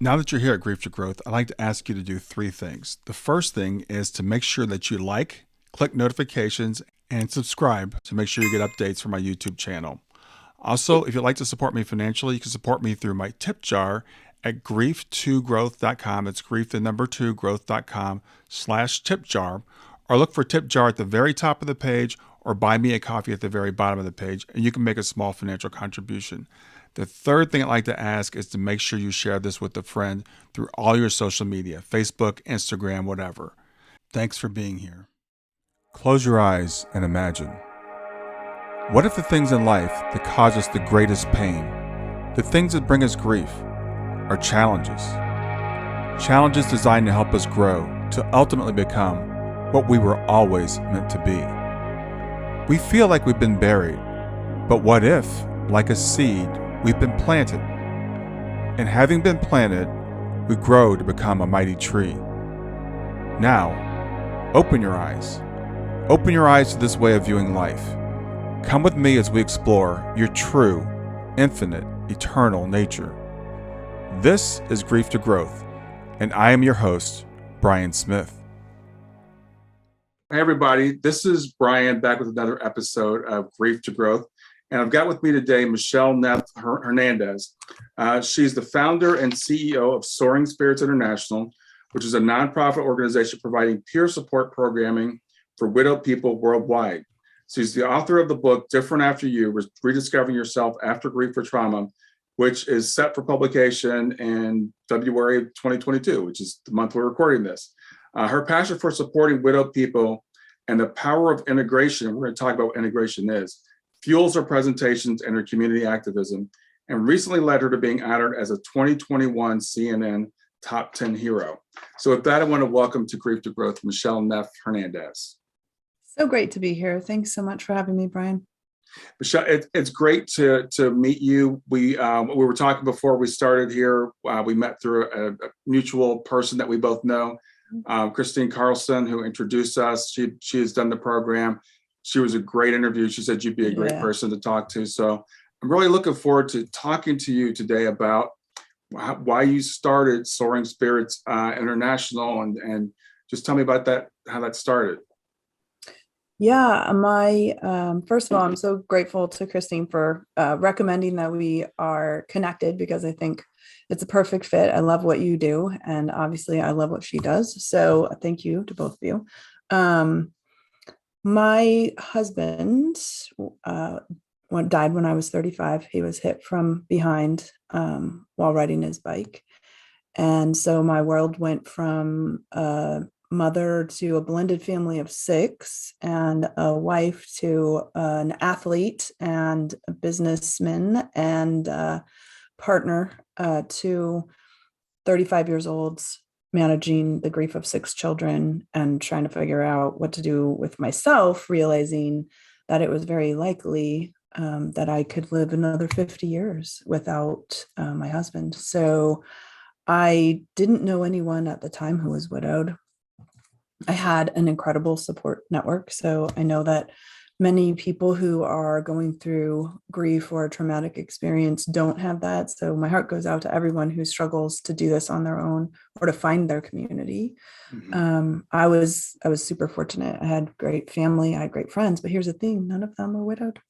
Now that you're here at Grief to Growth, I'd like to ask you to do three things. The first thing is to make sure that you like, click notifications, and subscribe to make sure you get updates from my YouTube channel. Also, if you'd like to support me financially, you can support me through my tip jar at grief2growth.com. It's grief, the number 2, growth.com/tip jar. Or look for tip jar at the very top of the page or buy me a coffee at the very bottom of the page, and you can make a small financial contribution. The third thing I'd like to ask is to make sure you share this with a friend through all your social media, Facebook, Instagram, whatever. Thanks for being here. Close your eyes and imagine. What if the things in life that cause us the greatest pain, the things that bring us grief, are challenges? Challenges designed to help us grow, to ultimately become what we were always meant to be. We feel like we've been buried, but what if, like a seed, we've been planted? And having been planted, we grow to become a mighty tree. Now, open your eyes. Open your eyes to this way of viewing life. Come with me as we explore your true, infinite, eternal nature. This is Grief to Growth, and I am your host, Brian Smith. Hey everybody, this is Brian back with another episode of Grief to Growth. And I've got with me today Michele Neff Hernandez. She's the founder and CEO of Soaring Spirits International, which is a nonprofit organization providing peer support programming for widowed people worldwide. She's the author of the book, Different After You, Rediscovering Yourself After Grief or Trauma, which is set for publication in February of 2022, which is the month we're recording this. Her passion for supporting widowed people and the power of integration, and we're going to talk about what integration is, fuels her presentations and her community activism, and recently led her to being honored as a 2021 CNN Top 10 Hero. So with that, I want to welcome to Grief to Growth, Michele Neff Hernandez. So great to be here. Thanks so much for having me, Brian. Michele, it's great to meet you. We were talking before we started here. We met through a mutual person that we both know, Christine Carlson, who introduced us. She has done the program. She was a great interview. She said you'd be a great person to talk to. So I'm really looking forward to talking to you today about why you started Soaring Spirits International, and just tell me about that, how that started. Yeah, first of all, I'm so grateful to Christine for recommending that we are connected, because I think it's a perfect fit. I love what you do, and obviously I love what she does. So thank you to both of you. My husband died when I was 35. He was hit from behind while riding his bike. And so my world went from mother to a blended family of 6, and a wife to an athlete and a businessman and partner to 35 years old, managing the grief of 6 children and trying to figure out what to do with myself, realizing that it was very likely that I could live another 50 years without my husband. So I didn't know anyone at the time who was widowed. I had an incredible support network. So I know that many people who are going through grief or a traumatic experience don't have that. So my heart goes out to everyone who struggles to do this on their own or to find their community. Mm-hmm. I was super fortunate. I had great family. I had great friends, but here's the thing. None of them were widowed.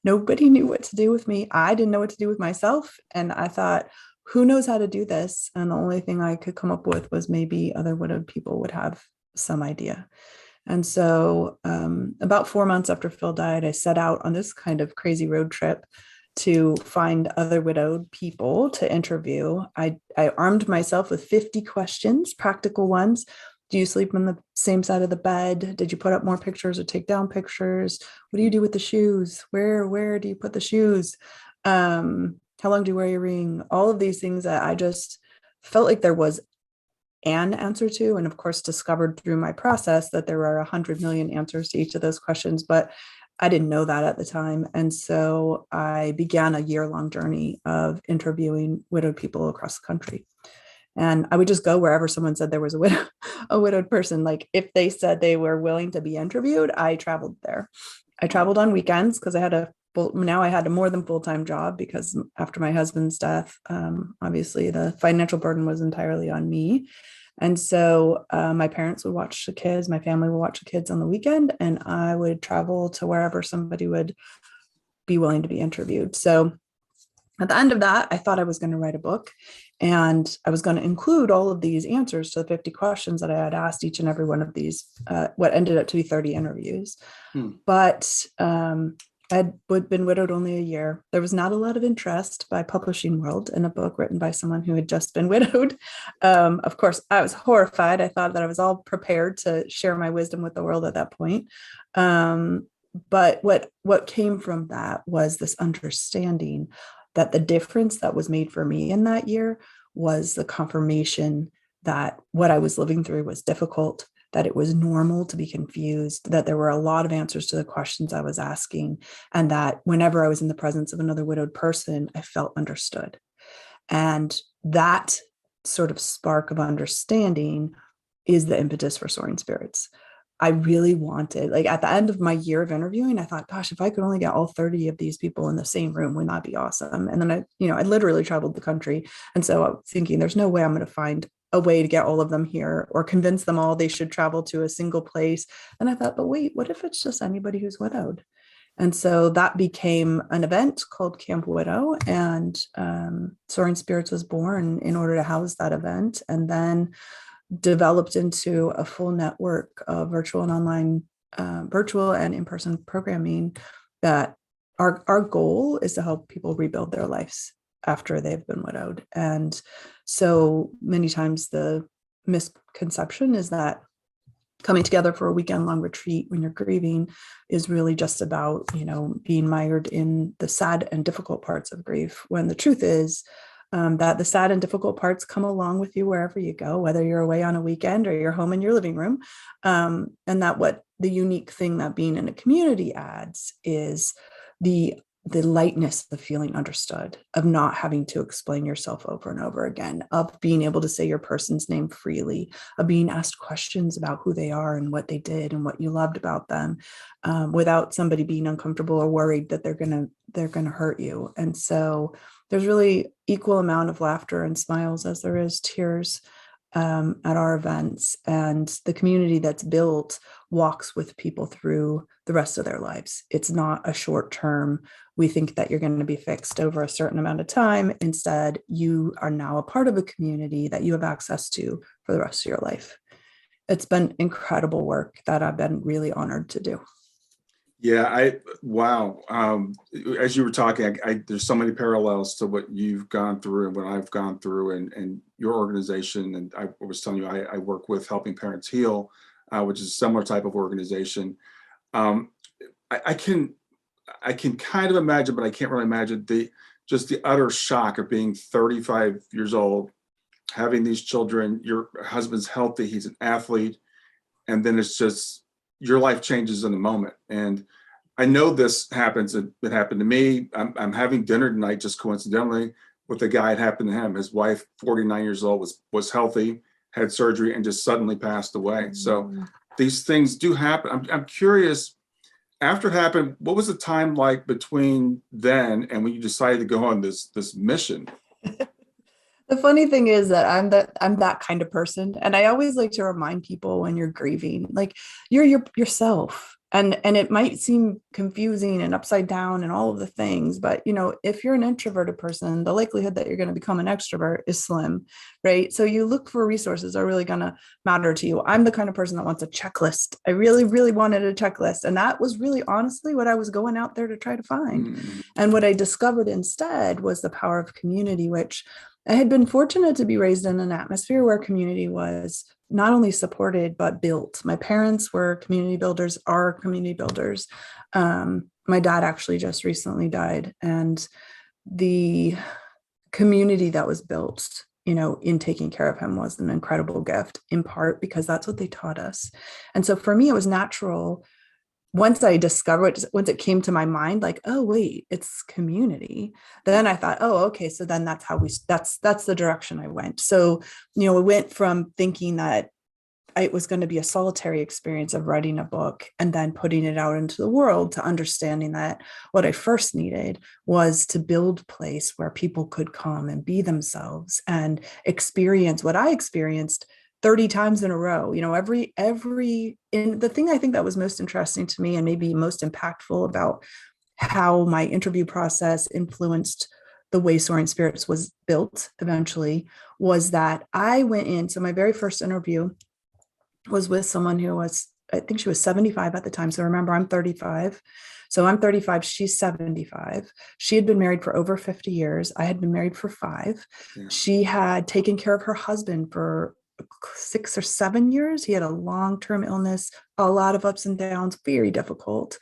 Nobody knew what to do with me. I didn't know what to do with myself. And I thought, who knows how to do this? And the only thing I could come up with was maybe other widowed people would have some idea. And so about 4 months after Phil died, I set out on this kind of crazy road trip to find other widowed people to interview. I armed myself with 50 questions, practical ones. Do you sleep on the same side of the bed? Did you put up more pictures or take down pictures? What do you do with the shoes? Where do you put the shoes? How long do you wear your ring? All of these things that I just felt like there was an answer to, and of course discovered through my process that there are 100 million answers to each of those questions, but I didn't know that at the time. And so I began a year-long journey of interviewing widowed people across the country. And I would just go wherever someone said there was a widowed person. Like if they said they were willing to be interviewed, I traveled there. I traveled on weekends because I had a now I had a more than full-time job, because after my husband's death, obviously the financial burden was entirely on me. And so my parents would watch the kids, my family would watch the kids on the weekend, and I would travel to wherever somebody would be willing to be interviewed. So at the end of that, I thought I was going to write a book, and I was going to include all of these answers to the 50 questions that I had asked each and every one of these, what ended up to be 30 interviews. But I'd been widowed only a year. There was not a lot of interest by publishing world in a book written by someone who had just been widowed. Of course, I was horrified. I thought that I was all prepared to share my wisdom with the world at that point. But what came from that was this understanding that the difference that was made for me in that year was the confirmation that what I was living through was difficult, that it was normal to be confused, that there were a lot of answers to the questions I was asking, and that whenever I was in the presence of another widowed person, I felt understood. And that sort of spark of understanding is the impetus for Soaring Spirits. I really wanted, like at the end of my year of interviewing, I thought, gosh, if I could only get all 30 of these people in the same room, wouldn't that be awesome? And then I literally traveled the country. And so I was thinking, there's no way I'm going to find a way to get all of them here or convince them all they should travel to a single place. And I thought, but wait, what if it's just anybody who's widowed? And so that became an event called Camp Widow, and Soaring Spirits was born in order to house that event, and then developed into a full network of virtual and online, virtual and in-person programming. That our goal is to help people rebuild their lives after they've been widowed. And so many times the misconception is that coming together for a weekend long retreat when you're grieving is really just about, being mired in the sad and difficult parts of grief, when the truth is that the sad and difficult parts come along with you wherever you go, whether you're away on a weekend or you're home in your living room. And that what the unique thing that being in a community adds is the lightness of feeling understood, of not having to explain yourself over and over again, of being able to say your person's name freely, of being asked questions about who they are and what they did and what you loved about them, without somebody being uncomfortable or worried that they're gonna hurt you. And so there's really equal amount of laughter and smiles as there is tears at our events. And the community that's built walks with people through the rest of their lives. It's not a short term, we think that you're going to be fixed over a certain amount of time. Instead, you are now a part of a community that you have access to for the rest of your life. It's been incredible work that I've been really honored to do. Yeah, wow. As you were talking, there's so many parallels to what you've gone through and what I've gone through, and your organization. And I was telling you, I work with Helping Parents Heal, which is a similar type of organization. I can kind of imagine, but I can't really imagine the utter shock of being 35 years old, having these children. Your husband's healthy; he's an athlete, and then it's just your life changes in a moment. And I know this happens. It happened to me. I'm having dinner tonight, just coincidentally, with a guy. It happened to him. His wife, 49 years old, was healthy, had surgery, and just suddenly passed away. So these things do happen. I'm curious, after it happened, what was the time like between then and when you decided to go on this mission? The funny thing is that I'm that kind of person, and I always like to remind people when you're grieving, like you're yourself, and it might seem confusing and upside down and all of the things, but if you're an introverted person, the likelihood that you're going to become an extrovert is slim, right? So you look for resources that are really going to matter to you. I'm the kind of person that wants a checklist. I really, really wanted a checklist, and that was really honestly what I was going out there to try to find. And what I discovered instead was the power of community, which I had been fortunate to be raised in an atmosphere where community was not only supported, but built. My parents were community builders, are community builders. My dad actually just recently died, and the community that was built, in taking care of him was an incredible gift, in part because that's what they taught us. And so for me, it was natural. Once it came to my mind, like, oh, wait, it's community. Then I thought, oh, okay. So then that's the direction I went. So, we went from thinking that it was going to be a solitary experience of writing a book and then putting it out into the world, to understanding that what I first needed was to build a place where people could come and be themselves and experience what I experienced 30 times in a row. And the thing I think that was most interesting to me and maybe most impactful about how my interview process influenced the way Soaring Spirits was built eventually was that I went in. So my very first interview was with someone who was, I think she was 75 at the time. So remember, I'm 35. So I'm 35, she's 75. She had been married for over 50 years. I had been married for 5. Yeah. She had taken care of her husband for 6 or 7 years. He had a long-term illness, a lot of ups and downs, very difficult.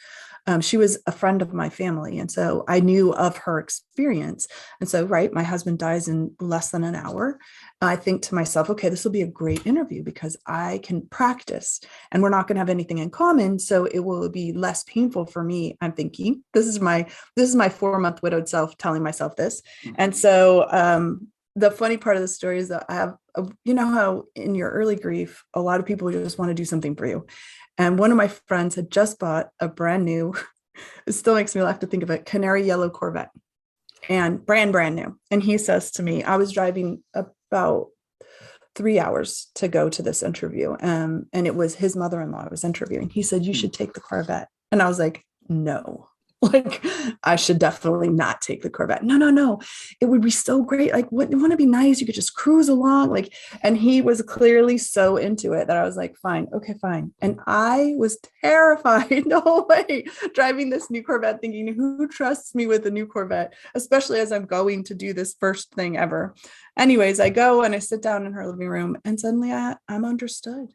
She was a friend of my family. And so I knew of her experience. And so, right, my husband dies in less than an hour. I think to myself, okay, this will be a great interview because I can practice and we're not going to have anything in common. So it will be less painful for me. I'm thinking this is my 4-month widowed self telling myself this. Mm-hmm. And so, the funny part of the story is that I have, how in your early grief, a lot of people just want to do something for you. And one of my friends had just bought a brand new, it still makes me laugh to think of it, canary yellow Corvette, and brand new. And he says to me, I was driving about 3 hours to go to this interview. And it was his mother-in-law I was interviewing. He said, you should take the Corvette. And I was like, no. Like, I should definitely not take the Corvette. No. It would be so great. Like, wouldn't it be nice? You could just cruise along. Like, and he was clearly so into it that I was like, fine. Okay, fine. And I was terrified the whole way driving this new Corvette, thinking, who trusts me with a new Corvette, especially as I'm going to do this first thing ever. Anyways, I go and I sit down in her living room and suddenly I'm understood.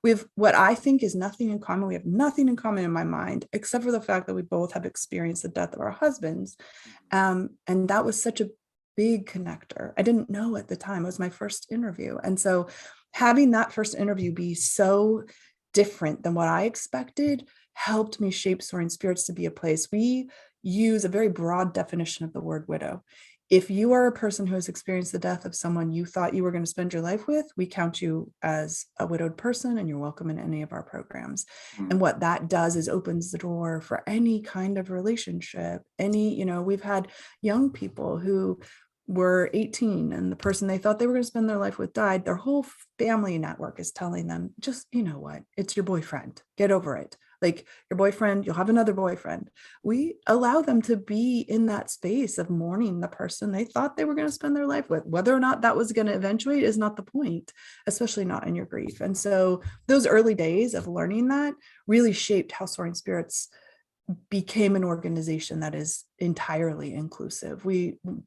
We have what I think is nothing in common. We have nothing in common in my mind, except for the fact that we both have experienced the death of our husbands. And that was such a big connector. I didn't know at the time. It was my first interview. And so having that first interview be so different than what I expected helped me shape Soaring Spirits to be a place. We use a very broad definition of the word widow. If you are a person who has experienced the death of someone you thought you were going to spend your life with, we count you as a widowed person and you're welcome in any of our programs. Mm-hmm. And what that does is opens the door for any kind of relationship. We've had young people who were 18 and the person they thought they were going to spend their life with died. Their whole family network is telling them, just, you know what, it's your boyfriend, get over it. Like, your boyfriend, you'll have another boyfriend. We allow them to be in that space of mourning the person they thought they were going to spend their life with. Whether or not that was going to eventuate is not the point, especially not in your grief. And so those early days of learning that really shaped how Soaring Spirits became an organization that is entirely inclusive.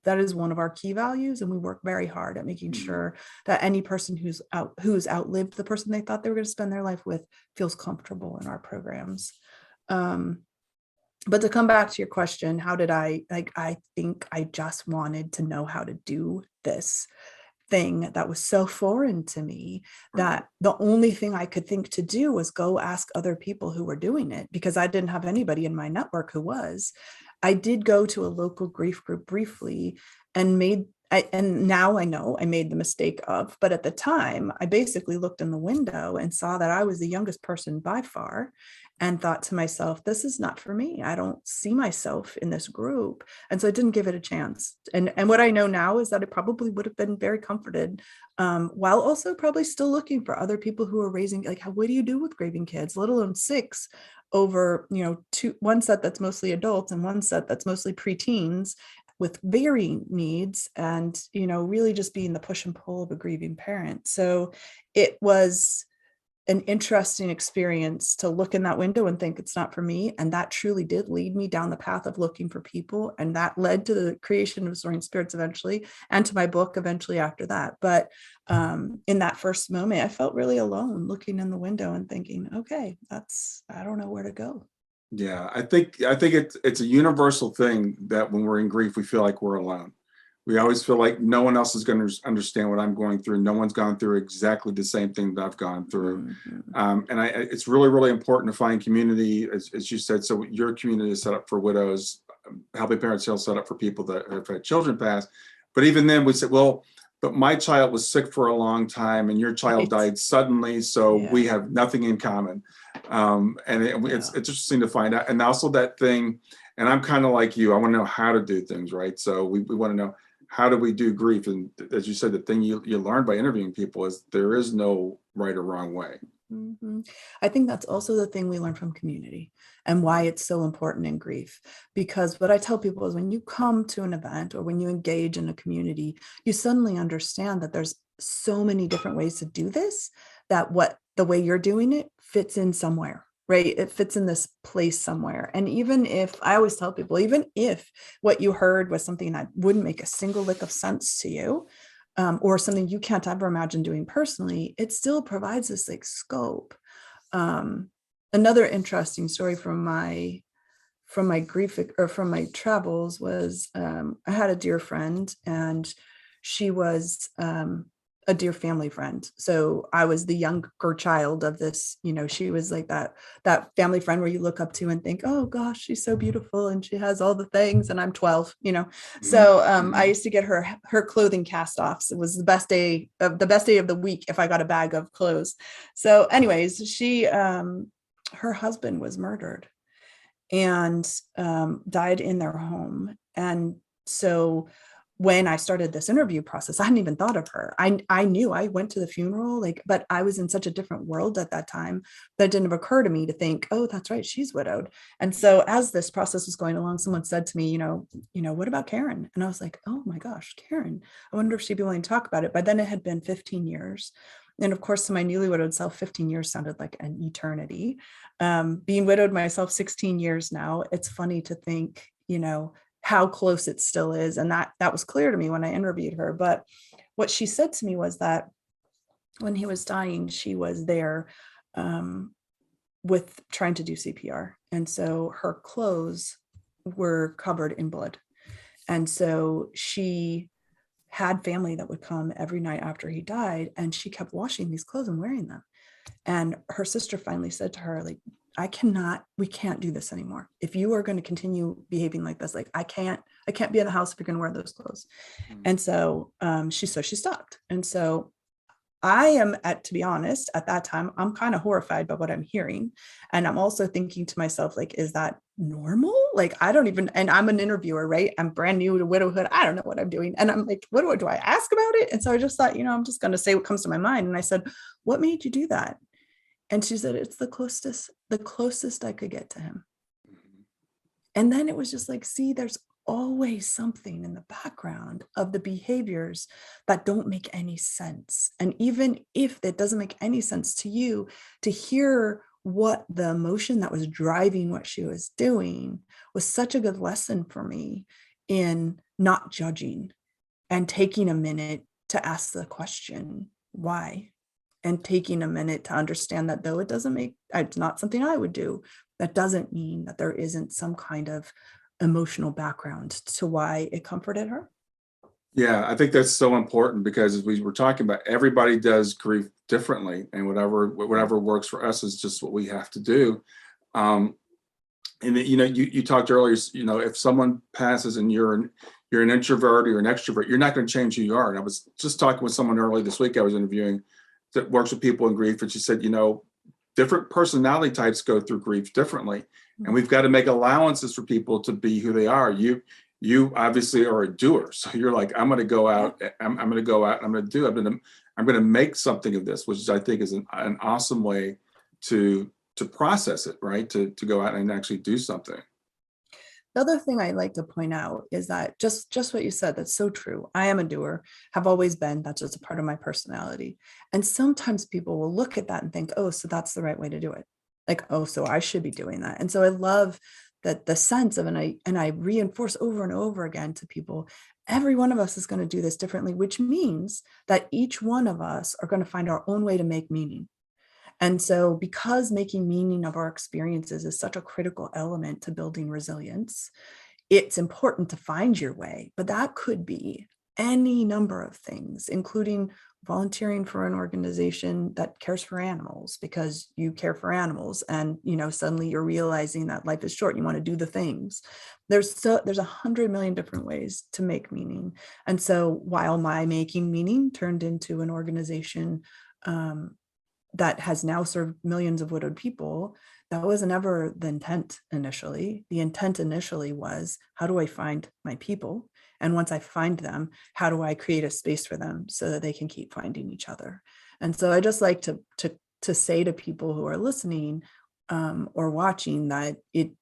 That is one of our key values, and we work very hard at making sure that any person who's outlived the person they thought they were going to spend their life with feels comfortable in our programs. But to come back to your question, how did I think I just wanted to know how to do this thing that was so foreign to me that the only thing I could think to do was go ask other people who were doing it, because I didn't have anybody in my network who was. I did go to a local grief group briefly and now I know I made the mistake of, but at the time I basically looked in the window and saw that I was the youngest person by far and thought to myself, this is not for me. I don't see myself in this group. And so I didn't give it a chance. And what I know now is that I probably would have been very comforted, while also probably still looking for other people who are raising, like, what do you do with grieving kids, let alone 6 over, one set that's mostly adults and one set that's mostly preteens with varying needs, and, really just being the push and pull of a grieving parent. So it was an interesting experience to look in that window and think it's not for me. And that truly did lead me down the path of looking for people. And that led to the creation of Soaring Spirits eventually, and to my book eventually after that. But in that first moment, I felt really alone looking in the window and thinking, okay, I don't know where to go. Yeah, I think it's a universal thing that when we're in grief, we feel like we're alone. We always feel like no one else is going to understand what I'm going through. No one's gone through exactly the same thing that I've gone through. Mm-hmm. It's really, really important to find community, as you said. So your community is set up for widows, Helping Parents Heal set up for people that have had children pass. But even then we said, well, but my child was sick for a long time and your child Right. died suddenly, so Yeah. we have nothing in common. It's interesting to find out. And also that thing, and I'm kind of like you, I want to know how to do things, right? So we want to know, how do we do grief? And as you said, the thing you learn by interviewing people is there is no right or wrong way. Mm-hmm. I think that's also the thing we learn from community and why it's so important in grief. Because what I tell people is when you come to an event or when you engage in a community, you suddenly understand that there's so many different ways to do this, that the way you're doing it fits in somewhere, right? It fits in this place somewhere. And even if, I always tell people, even if what you heard was something that wouldn't make a single lick of sense to you, or something you can't ever imagine doing personally, it still provides this like scope. Another interesting story from my grief or from my travels was I had a dear friend, and she was a dear family friend. So I was the younger child of this, she was like that family friend where you look up to and think, oh gosh, she's so beautiful and she has all the things, and I'm 12. So I used to get her clothing cast offs. It was the best day of the week if I got a bag of clothes. So anyways, she her husband was murdered and died in their home. And so when I started this interview process, I hadn't even thought of her. I knew, I went to the funeral, but I was in such a different world at that time that it didn't occur to me to think, oh, that's right, she's widowed. And so as this process was going along, someone said to me, what about Karen? And I was like, oh my gosh, Karen, I wonder if she'd be willing to talk about it. By then it had been 15 years. And of course, to my newly widowed self, 15 years sounded like an eternity. Being widowed myself 16 years now, it's funny to think, how close it still is. And that was clear to me when I interviewed her. But what she said to me was that when he was dying, she was there with trying to do CPR. And so her clothes were covered in blood. And so she had family that would come every night after he died, and she kept washing these clothes and wearing them. And her sister finally said to her, like, we can't do this anymore. If you are going to continue behaving like this, like I can't be in the house if you're going to wear those clothes. And so she stopped. And so I am to be honest, at that time, I'm kind of horrified by what I'm hearing. And I'm also thinking to myself, like, is that normal? Like, I don't even, and I'm an interviewer, right? I'm brand new to widowhood. I don't know what I'm doing. And I'm like, what do I ask about it? And so I just thought, I'm just going to say what comes to my mind. And I said, what made you do that? And she said, it's the closest I could get to him. And then it was just like, see, there's always something in the background of the behaviors that don't make any sense. And even if it doesn't make any sense to you, to hear what the emotion that was driving what she was doing was such a good lesson for me in not judging and taking a minute to ask the question, why? And taking a minute to understand that though it's not something I would do, that doesn't mean that there isn't some kind of emotional background to why it comforted her. Yeah, I think that's so important because as we were talking about, everybody does grief differently, and whatever works for us is just what we have to do. And you talked earlier, if someone passes and you're an introvert or you're an extrovert, you're not going to change who you are. And I was just talking with someone earlier this week I was interviewing that works with people in grief, and she said, different personality types go through grief differently, and we've got to make allowances for people to be who they are. You obviously are a doer, so you're like, I'm going to go out. I'm going to go out. And I'm going to do. I'm going to make something of this, which I think is an awesome way to process it, right? To go out and actually do something. The other thing I like to point out is that just what you said, that's so true. I am a doer, have always been. That's just a part of my personality. And sometimes people will look at that and think, oh, so that's the right way to do it. Like, oh, so I should be doing that. And so I love that the sense of, and I reinforce over and over again to people, every one of us is going to do this differently, which means that each one of us are going to find our own way to make meaning. And so because making meaning of our experiences is such a critical element to building resilience, it's important to find your way, but that could be any number of things, including volunteering for an organization that cares for animals because you care for animals, and suddenly you're realizing that life is short and you want to do the things. There's 100 million different ways to make meaning. And so while my Making Meaning turned into an organization that has now served millions of widowed people, that wasn't ever the intent initially. The intent initially was, how do I find my people? And once I find them, how do I create a space for them so that they can keep finding each other? And so I just like to say to people who are listening or watching that it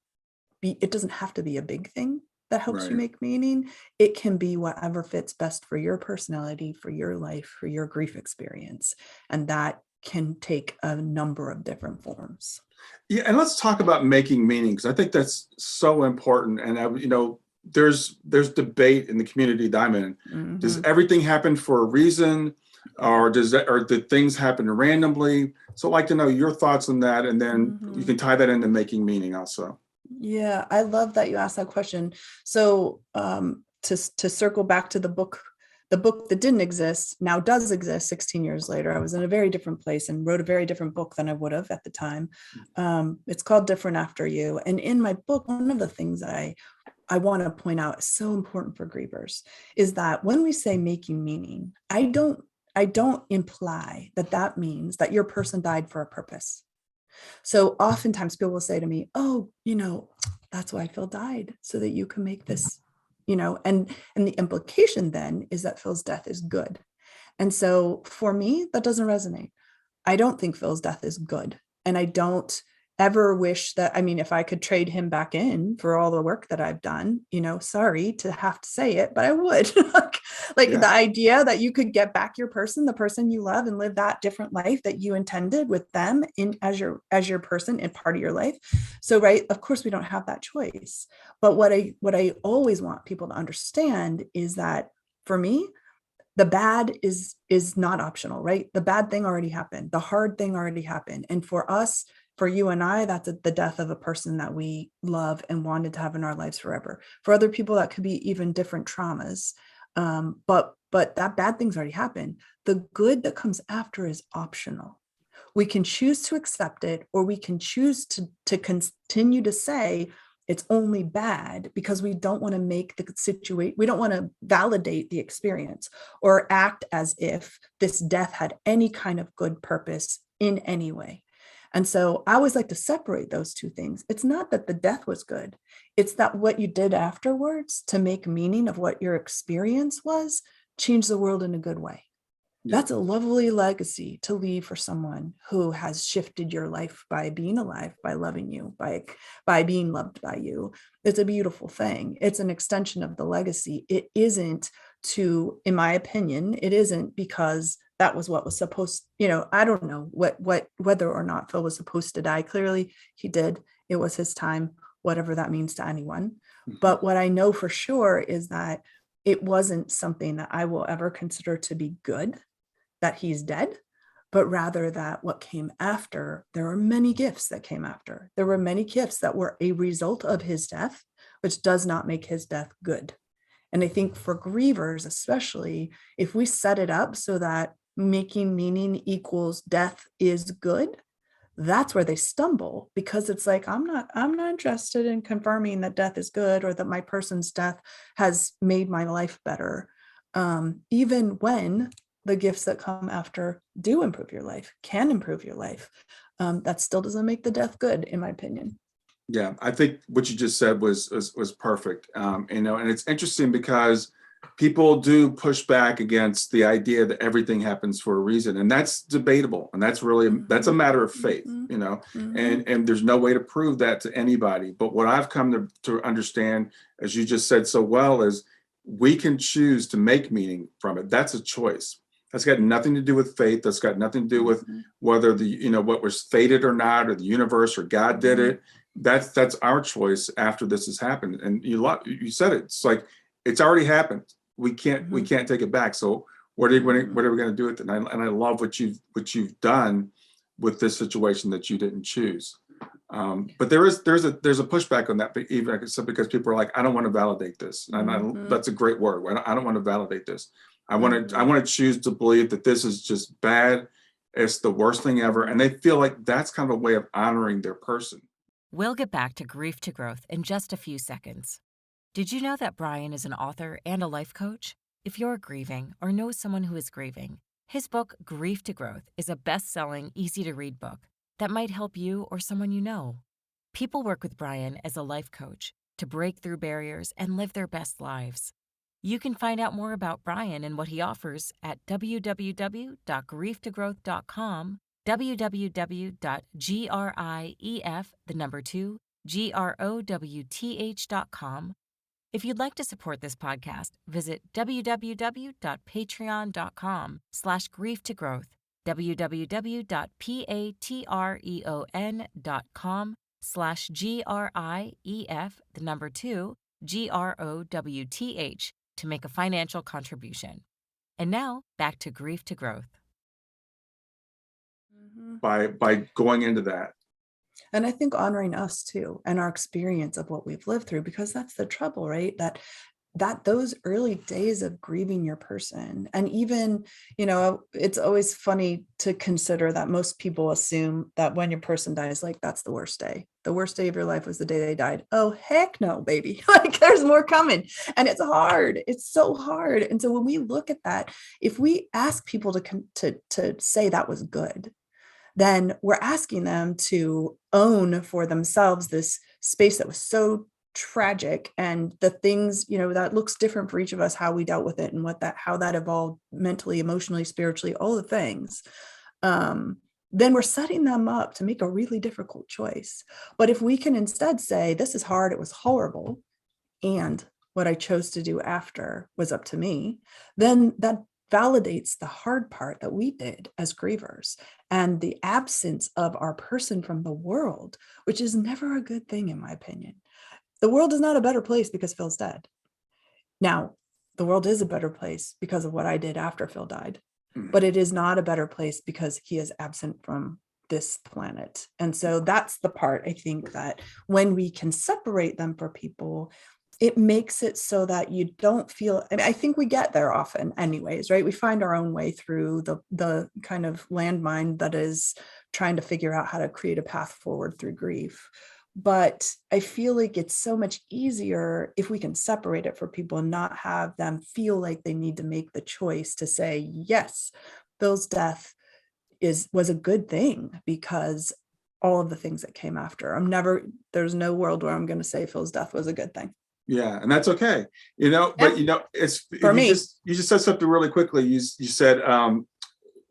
doesn't have to be a big thing that helps you make meaning. It can be whatever fits best for your personality, for your life, for your grief experience. And that can take a number of different forms. Yeah, and let's talk about making meaning, because I think that's so important. And there's debate in the community that I'm in. Mm-hmm. Does everything happen for a reason, or did things happen randomly? So I'd like to know your thoughts on that, and then you can tie that into making meaning also. Yeah, I love that you asked that question. So to circle back to the book that didn't exist now does exist 16 years later. I was in a very different place and wrote a very different book than I would have at the time. It's called Different After You. And in my book, one of the things that I want to point out is so important for grievers is that when we say making meaning, I don't imply that means that your person died for a purpose. So oftentimes people will say to me, oh, that's why Phil died, so that you can make this, and the implication then is that Phil's death is good. And so for me, that doesn't resonate. I don't think Phil's death is good. And I don't ever wish that, if I could trade him back in for all the work that I've done, sorry to have to say it, but I would. The idea that you could get back your person, the person you love, and live that different life that you intended with them as your person and part of your life. So, right, of course we don't have that choice. But what I always want people to understand is that for me, the bad is not optional, right? The bad thing already happened. The hard thing already happened. And for us, for you and I, that's the death of a person that we love and wanted to have in our lives forever. For other people, that could be even different traumas. But that bad thing's already happened. The good that comes after is optional. We can choose to accept it, or we can choose to continue to say it's only bad because we don't want to make the situation, we don't want to validate the experience or act as if this death had any kind of good purpose in any way. And so I always like to separate those two things. It's not that the death was good. It's that what you did afterwards to make meaning of what your experience was changed the world in a good way. Yeah. That's a lovely legacy to leave for someone who has shifted your life by being alive, by loving you, by being loved by you. It's a beautiful thing. It's an extension of the legacy. It isn't in my opinion, it isn't because that was what was supposed, I don't know whether or not Phil was supposed to die. Clearly he did. It was his time, whatever that means to anyone. Mm-hmm. But what I know for sure is that it wasn't something that I will ever consider to be good, that he's dead, but rather that what came after, there were many gifts that came after. There were many gifts that were a result of his death, which does not make his death good. And I think for grievers, especially, if we set it up so that making meaning equals death is good, that's where they stumble, because it's like, I'm not interested in confirming that death is good or that my person's death has made my life better. Even when the gifts that come after do improve your life, can improve your life, that still doesn't make the death good, in my opinion. Yeah, I think what you just said was perfect. And it's interesting because people do push back against the idea that everything happens for a reason, and that's debatable, and that's a matter of faith, mm-hmm. and there's no way to prove that to anybody. But what I've come to understand, as you just said so well, is we can choose to make meaning from it. That's a choice. That's got nothing to do with faith. That's got nothing to do with whether what was fated or not, or the universe or God did it. That's our choice after this has happened. And you said it. It's like it's already happened. We can't take it back. So what are we going to do with it? And I love what you've done with this situation that you didn't choose. But there's a pushback on that, even because people are like, I don't want to validate this. And that's a great word. I don't want to validate this. I want to choose to believe that this is just bad. It's the worst thing ever. And they feel like that's kind of a way of honoring their person. We'll get back to grief to growth in just a few seconds. Did you know that Brian is an author and a life coach? If you're grieving or know someone who is grieving, his book, Grief to Growth, is a best-selling, easy-to-read book that might help you or someone you know. People work with Brian as a life coach to break through barriers and live their best lives. You can find out more about Brian and what he offers at www.grieftogrowth.com, www.growth.com. If you'd like to support this podcast, visit www.patreon.com/grieftogrowth, www.patreon.com/GRIEF to make a financial contribution. And now, back to Grief to Growth. By going into that. And I think honoring us too, and our experience of what we've lived through, because that's the trouble, right? That those early days of grieving your person, and even, it's always funny to consider that most people assume that when your person dies, like, that's the worst day. The worst day of your life was the day they died. Oh, heck no, baby. Like, there's more coming. And it's hard. It's so hard. And so when we look at that, if we ask people to say that was good, then we're asking them to own for themselves this space that was so tragic, and the things, that looks different for each of us, how we dealt with it and how that evolved mentally, emotionally, spiritually, all the things. Then we're setting them up to make a really difficult choice. But if we can instead say, this is hard, it was horrible, and what I chose to do after was up to me, then that validates the hard part that we did as grievers, and the absence of our person from the world, which is never a good thing, in my opinion. The world is not a better place because Phil's dead. Now, the world is a better place because of what I did after Phil died, but it is not a better place because he is absent from this planet. And so that's the part, I think, that when we can separate them for people, it makes it so that you don't feel, I think we get there often anyways, right? We find our own way through the kind of landmine that is trying to figure out how to create a path forward through grief. But I feel like it's so much easier if we can separate it for people and not have them feel like they need to make the choice to say, yes, Phil's death was a good thing because all of the things that came after. There's no world where I'm going to say Phil's death was a good thing. Yeah, and that's okay. But it's for me. You just said something really quickly. You said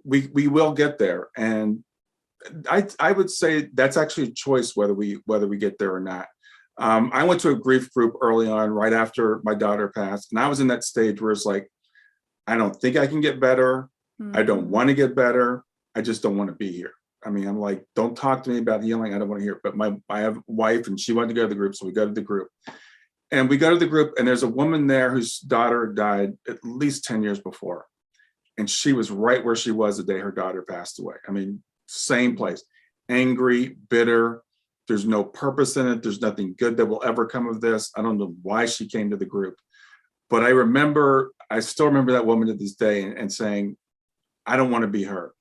we will get there, and I would say that's actually a choice whether we get there or not. I went to a grief group early on, right after my daughter passed, and I was in that stage where it's like, I don't think I can get better. Mm-hmm. I don't want to get better. I just don't want to be here. I mean, I'm like, don't talk to me about healing. I don't want to hear it. But I have a wife, and she wanted to go to the group, so we go to the group. And we go to the group, and there's a woman there whose daughter died at least 10 years before. And she was right where she was the day her daughter passed away. I mean, same place, angry, bitter. There's no purpose in it. There's nothing good that will ever come of this. I don't know why she came to the group. But I still remember that woman to this day and saying, I don't want to be her.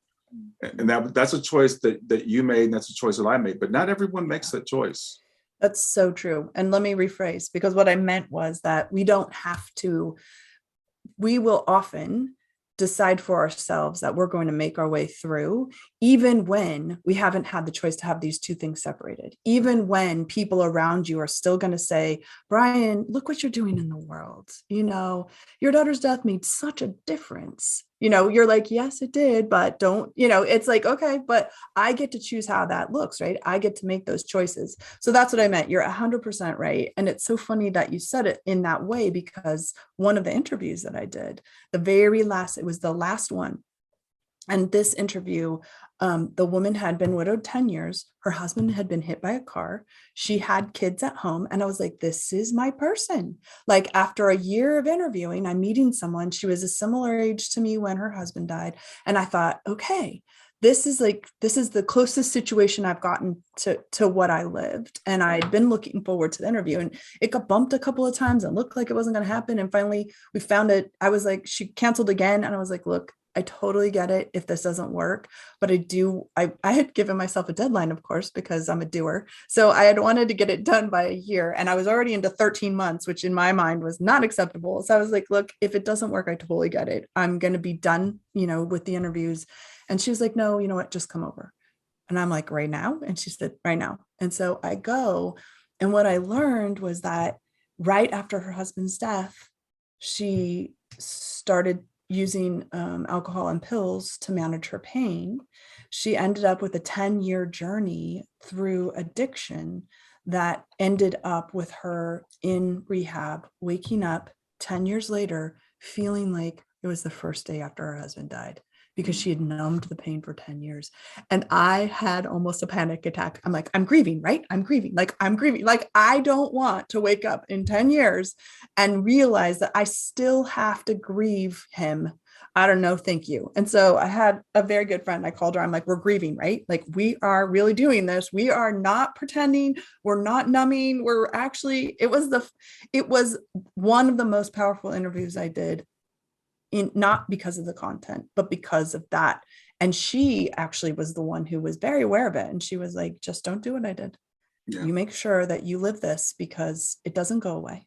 And that's a choice that you made, and that's a choice that I made. But not everyone makes that choice. That's so true. And let me rephrase, because what I meant was that we will often decide for ourselves that we're going to make our way through, even when we haven't had the choice to have these two things separated, even when people around you are still going to say, Brian, look what you're doing in the world. Your daughter's death made such a difference. You're like, yes, it did, but don't, it's like, okay, but I get to choose how that looks, right? I get to make those choices. So that's what I meant. You're 100% right. And it's so funny that you said it in that way, because one of the interviews that I did, it was the last one. And this interview, the woman had been widowed 10 years. Her husband had been hit by a car. She had kids at home. And I was like, this is my person. Like, after a year of interviewing, I'm meeting someone. She was a similar age to me when her husband died. And I thought, okay, this is the closest situation I've gotten to what I lived. And I'd been looking forward to the interview, and it got bumped a couple of times and looked like it wasn't going to happen. And finally we found it. I was like, she canceled again. And I was like, look, I totally get it if this doesn't work, but I had given myself a deadline, of course, because I'm a doer. So I had wanted to get it done by a year, and I was already into 13 months, which in my mind was not acceptable. So I was like, look, if it doesn't work, I totally get it. I'm going to be done, with the interviews. And she was like, no, you know what, just come over. And I'm like, right now? And she said, right now. And so I go, and what I learned was that right after her husband's death, she started using alcohol and pills to manage her pain. She ended up with a 10-year journey through addiction that ended up with her in rehab, waking up 10 years later, feeling like it was the first day after her husband died, because she had numbed the pain for 10 years. And I had almost a panic attack. I'm like, I'm grieving, right? I'm grieving. Like, I don't want to wake up in 10 years and realize that I still have to grieve him. I don't know. Thank you. And so I had a very good friend. I called her. I'm like, we're grieving, right? Like, we are really doing this. We are not pretending. We're not numbing. We're actually, it was one of the most powerful interviews I did, not because of the content, but because of that. And she actually was the one who was very aware of it. And she was like, just don't do what I did. Yeah. You make sure that you live this, because it doesn't go away.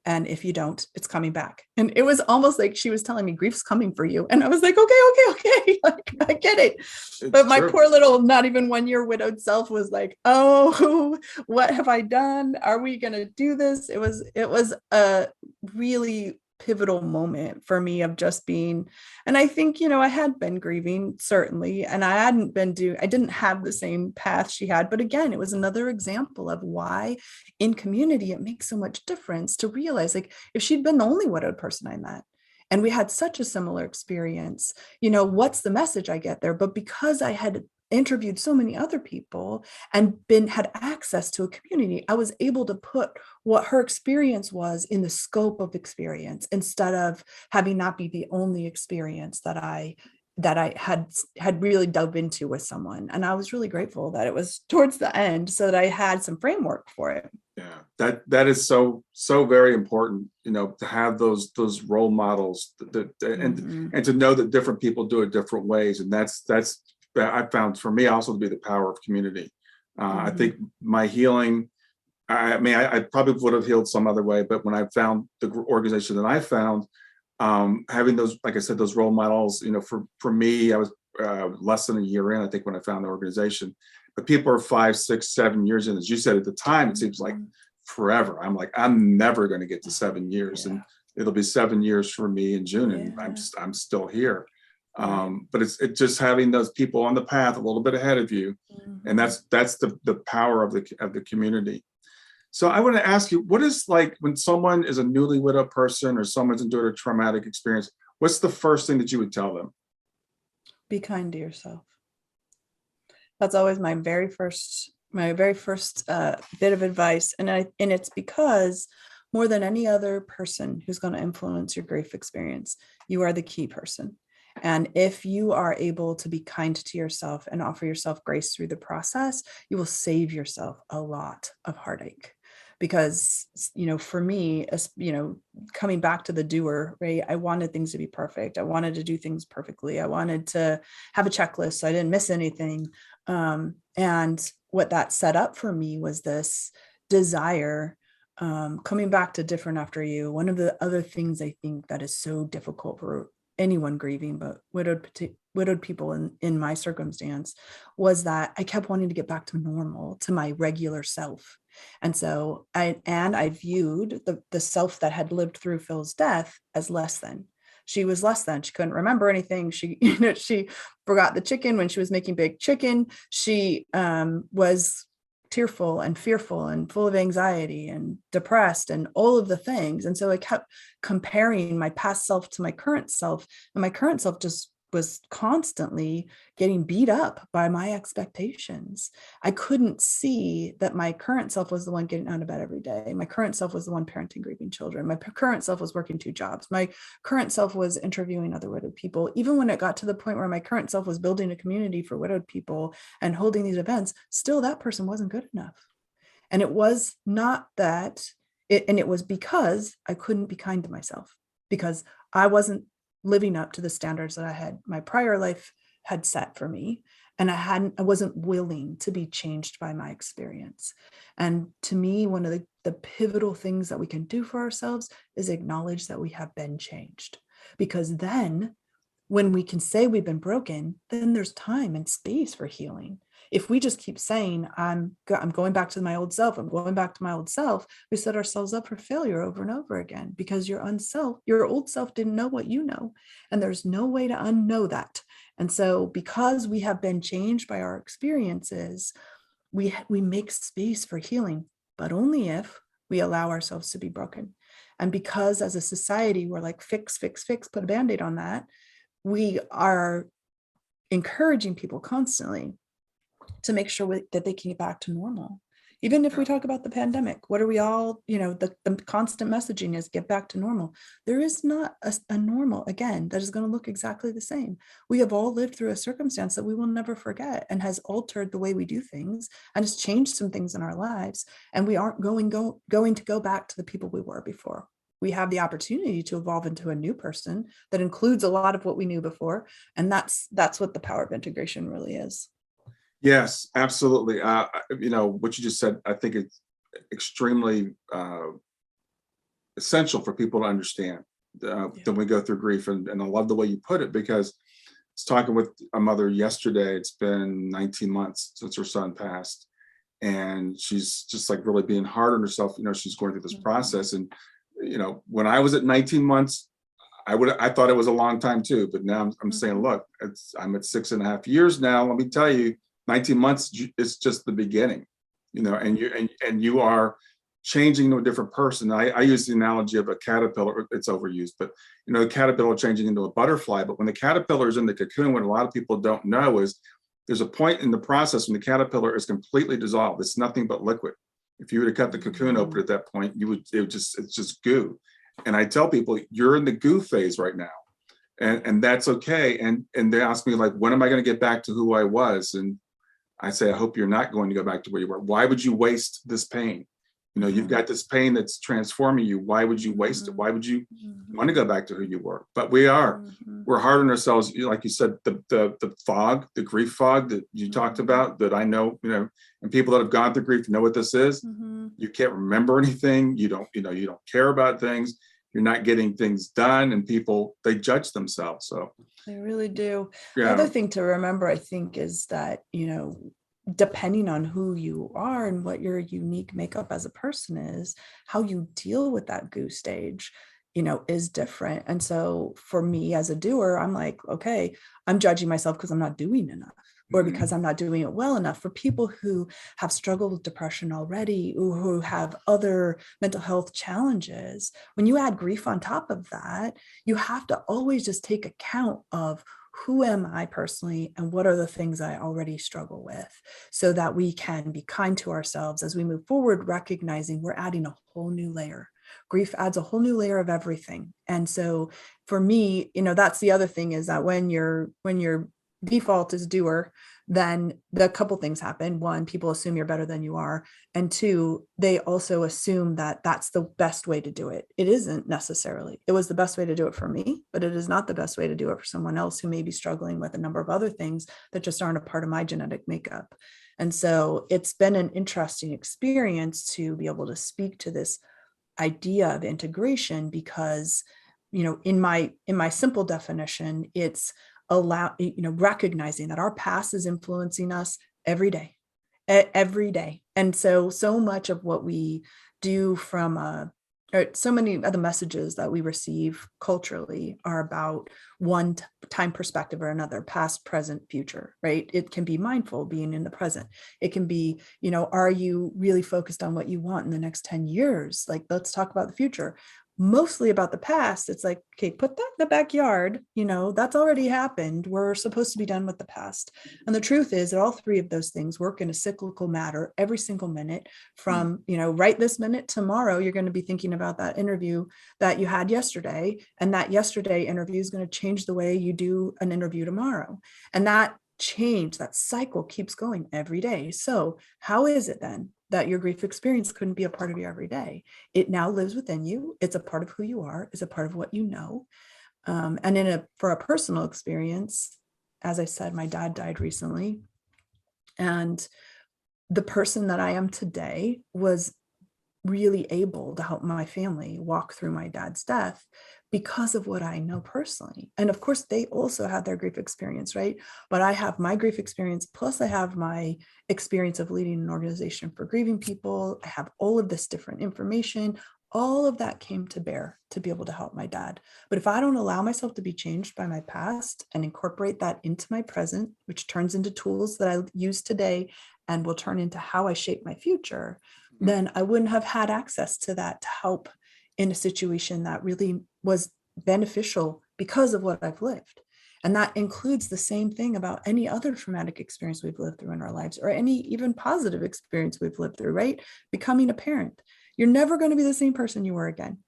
And if you don't, it's coming back. And it was almost like she was telling me, grief's coming for you. And I was like, okay. Like, I get it. But my poor little, not even 1 year widowed self was like, oh, what have I done? Are we going to do this? It was a really pivotal moment for me of just being, and I think, I had been grieving, certainly, and I didn't have the same path she had, but again, it was another example of why in community it makes so much difference to realize, like, if she'd been the only widowed person I met and we had such a similar experience, what's the message I get there? But because I had interviewed so many other people and had access to a community, I was able to put what her experience was in the scope of experience, instead of having not be the only experience that I had really dove into with someone. And I was really grateful that it was towards the end, so that I had some framework for it. Yeah, that is so very important, to have those role models, and to know that different people do it different ways. And that's I found for me also to be the power of community. I think my healing, I probably would have healed some other way, but when I found the organization that I found, having those, like I said, those role models, for me, I was less than a year in, I think, when I found the organization. But people are 5, 6, 7 years in. As you said, at the time, it seems like forever. I'm like, I'm never going to get to 7 years, and it'll be 7 years for me in June, and I'm still here. But it's just having those people on the path a little bit ahead of you, and that's the power of the community. So I want to ask you, what is, like, when someone is a newly widowed person or someone's endured a traumatic experience, what's the first thing that you would tell them? Be kind to yourself. That's always my very first bit of advice, and it's because more than any other person who's going to influence your grief experience, you are the key person. And if you are able to be kind to yourself and offer yourself grace through the process, you will save yourself a lot of heartache. Because, for me, coming back to the doer, right? I wanted things to be perfect. I wanted to do things perfectly. I wanted to have a checklist so I didn't miss anything. And what that set up for me was this desire, coming back to different after you. One of the other things I think that is so difficult for anyone grieving, but widowed people in my circumstance, was that I kept wanting to get back to normal, to my regular self. And so I viewed the self that had lived through Phil's death as less than. She was less than. She couldn't remember anything. She forgot the chicken when she was making big chicken. She was tearful and fearful and full of anxiety and depressed and all of the things. And so I kept comparing my past self to my current self, and my current self just was constantly getting beat up by my expectations. I couldn't see that my current self was the one getting out of bed every day. My current self was the one parenting grieving children. My current self was working 2 jobs. My current self was interviewing other widowed people. Even when it got to the point where my current self was building a community for widowed people and holding these events, still that person wasn't good enough. And it was not that it was because I couldn't be kind to myself, because I wasn't living up to the standards that my prior life had set for me. And I wasn't willing to be changed by my experience. And to me, one of the pivotal things that we can do for ourselves is acknowledge that we have been changed. Because then when we can say we've been broken, then there's time and space for healing. If we just keep saying, I'm going back to my old self, I'm going back to my old self, we set ourselves up for failure over and over again, because your old self didn't know what you know. And there's no way to unknow that. And so because we have been changed by our experiences, we make space for healing, but only if we allow ourselves to be broken. And because as a society, we're like, fix, put a Band-Aid on that. We are encouraging people constantly to make sure that they can get back to normal. Even if we talk about the pandemic, what are we all, the constant messaging is get back to normal. There is not a normal, again, that is going to look exactly the same. We have all lived through a circumstance that we will never forget and has altered the way we do things and has changed some things in our lives. And we aren't going to go back to the people we were before. We have the opportunity to evolve into a new person that includes a lot of what we knew before. And that's what the power of integration really is. Yes, absolutely. What you just said, I think it's extremely essential for people to understand when we go through grief. And I love the way you put it, because I was talking with a mother yesterday. It's been 19 months since her son passed. And she's just like really being hard on herself. She's going through this process. And, when I was at 19 months, I thought it was a long time too. But now I'm saying, look, I'm at 6.5 years now. Let me tell you, 19 months is just the beginning, and you are changing into a different person. I use the analogy of a caterpillar. It's overused, but a caterpillar changing into a butterfly. But when the caterpillar is in the cocoon, what a lot of people don't know is there's a point in the process when the caterpillar is completely dissolved. It's nothing but liquid. If you were to cut the cocoon open at that point, it's just goo. And I tell people, you're in the goo phase right now. And that's okay. And they ask me, like, when am I going to get back to who I was? And I say, I hope you're not going to go back to where you were. Why would you waste this pain? You've got this pain that's transforming you. Why would you waste it? Why would you want to go back to who you were? But we're hard on ourselves. Like you said, the fog, the grief fog that you talked about, that I know, and people that have gone through grief know what this is. You can't remember anything. You don't care about things. You're not getting things done, and people, they judge themselves. So they really do. Yeah. The other thing to remember, I think, is that, depending on who you are and what your unique makeup as a person is, how you deal with that goo stage, is different. And so for me as a doer, I'm like, okay, I'm judging myself because I'm not doing enough, or because I'm not doing it well enough. For people who have struggled with depression already, or who have other mental health challenges, when you add grief on top of that, you have to always just take account of, who am I personally, and what are the things I already struggle with, so that we can be kind to ourselves as we move forward, recognizing we're adding a whole new layer. Grief adds a whole new layer of everything. And so for me, that's the other thing, is that when your default is doer, then the couple things happen. One, people assume you're better than you are. And two, they also assume that that's the best way to do it. It isn't necessarily. It was the best way to do it for me, but it is not the best way to do it for someone else who may be struggling with a number of other things that just aren't a part of my genetic makeup. And so it's been an interesting experience to be able to speak to this idea of integration, because, in my simple definition, it's recognizing that our past is influencing us every day. And so much of what we do so many of the messages that we receive culturally are about one time perspective or another, past, present, future, right? It can be mindful, being in the present. It can be, are you really focused on what you want in the next 10 years? Like, let's talk about the future. mostly about the past, it's like, okay, put that in the backyard, that's already happened. We're supposed to be done with the past. And the truth is that all three of those things work in a cyclical matter every single minute. From, right this minute, tomorrow, you're going to be thinking about that interview that you had yesterday. And that yesterday interview is going to change the way you do an interview tomorrow. And that cycle keeps going every day. So how is it then that your grief experience couldn't be a part of your everyday? It now lives within you. It's a part of who you are. It's a part of what you know. And for a personal experience, as I said, my dad died recently. And the person that I am today was really able to help my family walk through my dad's death because of what I know personally. And of course, they also had their grief experience, right? But I have my grief experience, plus I have my experience of leading an organization for grieving people. I have all of this different information. All of that came to bear to be able to help my dad. But if I don't allow myself to be changed by my past and incorporate that into my present, which turns into tools that I use today and will turn into how I shape my future, then I wouldn't have had access to that to help in a situation that really was beneficial because of what I've lived. And that includes the same thing about any other traumatic experience we've lived through in our lives, or any even positive experience we've lived through, right? Becoming a parent. You're never going to be the same person you were again.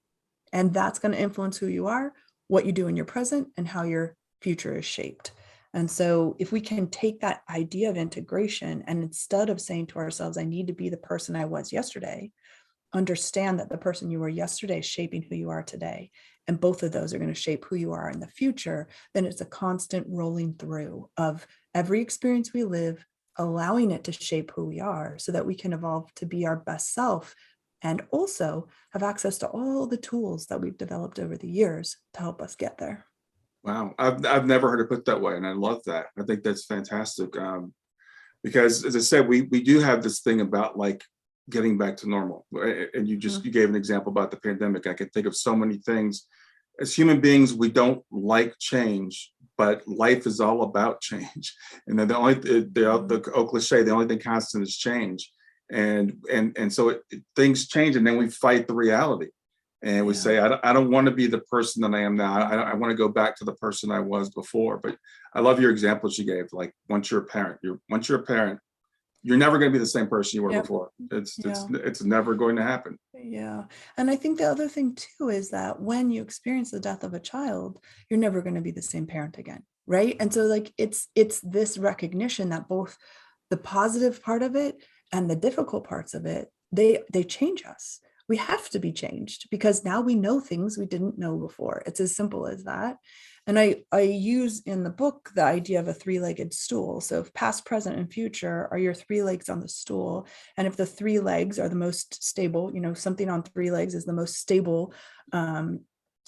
And that's going to influence who you are, what you do in your present, and how your future is shaped. And so if we can take that idea of integration, and instead of saying to ourselves, I need to be the person I was yesterday, understand that the person you were yesterday is shaping who you are today. And both of those are going to shape who you are in the future. Then it's a constant rolling through of every experience we live, allowing it to shape who we are so that we can evolve to be our best self, and also have access to all the tools that we've developed over the years to help us get there. Wow, I've never heard it put that way, and I love that. I think that's fantastic, because, as I said, we do have this thing about like getting back to normal, and you gave an example about the pandemic. I can think of so many things. As human beings, we don't like change, but life is all about change. And then the old cliche, the only thing constant is change, and so things change, and then we fight the reality. And we say, I don't want to be the person that I am now. I want to go back to the person I was before. But I love your examples you gave. Like, once you're a parent, you're never going to be the same person you were before. It's never going to happen. Yeah. And I think the other thing too is that when you experience the death of a child, you're never going to be the same parent again. Right. And so like it's this recognition that both the positive part of it and the difficult parts of it, they change us. We have to be changed because now we know things we didn't know before. It's as simple as that. And I use in the book the idea of a three-legged stool. So if past, present, and future are your three legs on the stool, and if the three legs are the most stable, something on three legs is the most stable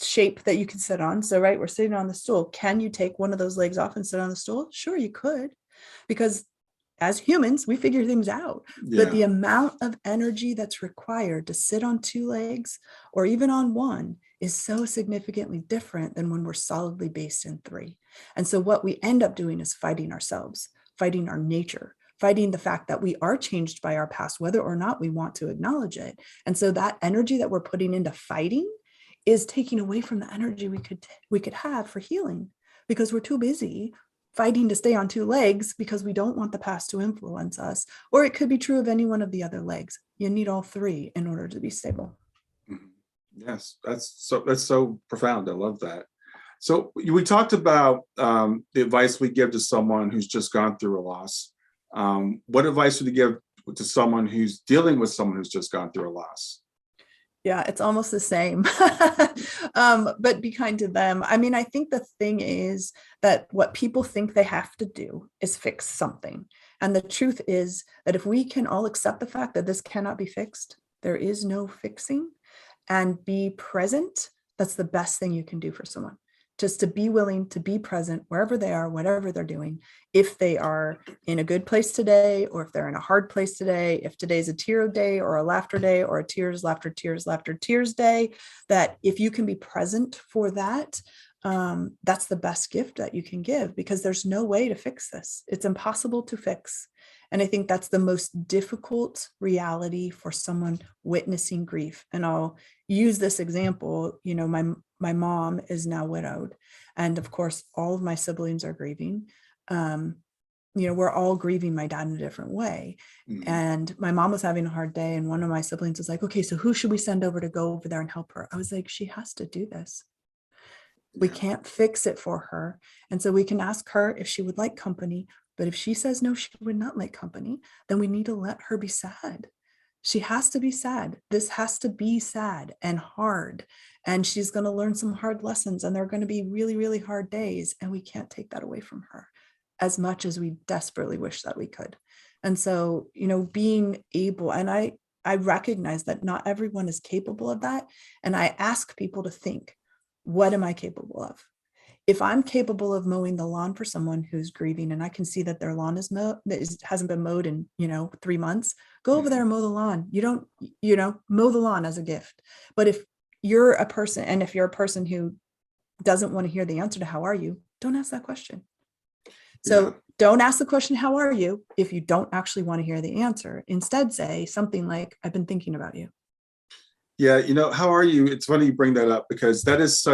shape that you can sit on. So, right, we're sitting on the stool. Can you take one of those legs off and sit on the stool? Sure, you could, because as humans, we figure things out. But the amount of energy that's required to sit on two legs or even on one is so significantly different than when we're solidly based in three. And so what we end up doing is fighting ourselves, fighting our nature, fighting the fact that we are changed by our past, whether or not we want to acknowledge it. And so that energy that we're putting into fighting is taking away from the energy we could have for healing, because we're too busy fighting to stay on two legs because we don't want the past to influence us. Or it could be true of any one of the other legs. You need all three in order to be stable. Yes, that's so profound. I love that. So we talked about the advice we give to someone who's just gone through a loss. What advice would you give to someone who's dealing with someone who's just gone through a loss? Yeah, it's almost the same, but be kind to them. I mean, I think the thing is that what people think they have to do is fix something. And the truth is that if we can all accept the fact that this cannot be fixed, there is no fixing, and be present, that's the best thing you can do for someone. Just to be willing to be present wherever they are, whatever they're doing. If they are in a good place today, or if they're in a hard place today, if today's a tear day or a laughter day or a tears, laughter, tears day, that if you can be present for that, that's the best gift that you can give, because there's no way to fix this. It's impossible to fix. And I think that's the most difficult reality for someone witnessing grief. And I'll use this example. My mom is now widowed. And of course, all of my siblings are grieving. We're all grieving my dad in a different way. Mm-hmm. And my mom was having a hard day. And one of my siblings was like, okay, so who should we send over to go over there and help her? I was like, she has to do this. We can't fix it for her. And so we can ask her if she would like company. But if she says no, she would not like company, then we need to let her be sad. She has to be sad. This has to be sad and hard. And she's going to learn some hard lessons, and they're going to be really, really hard days. And we can't take that away from her as much as we desperately wish that we could. And so, being able, and I recognize that not everyone is capable of that. And I ask people to think, what am I capable of? If I'm capable of mowing the lawn for someone who's grieving, and I can see that their lawn hasn't been mowed in, 3 months, go over there and mow the lawn. You don't, mow the lawn as a gift. But if you're a person, and if you're a person who doesn't want to hear the answer to how are you, don't ask that question. So don't ask the question, how are you, if you don't actually want to hear the answer. Instead, say something like, I've been thinking about you. Yeah. How are you? It's funny you bring that up, because that is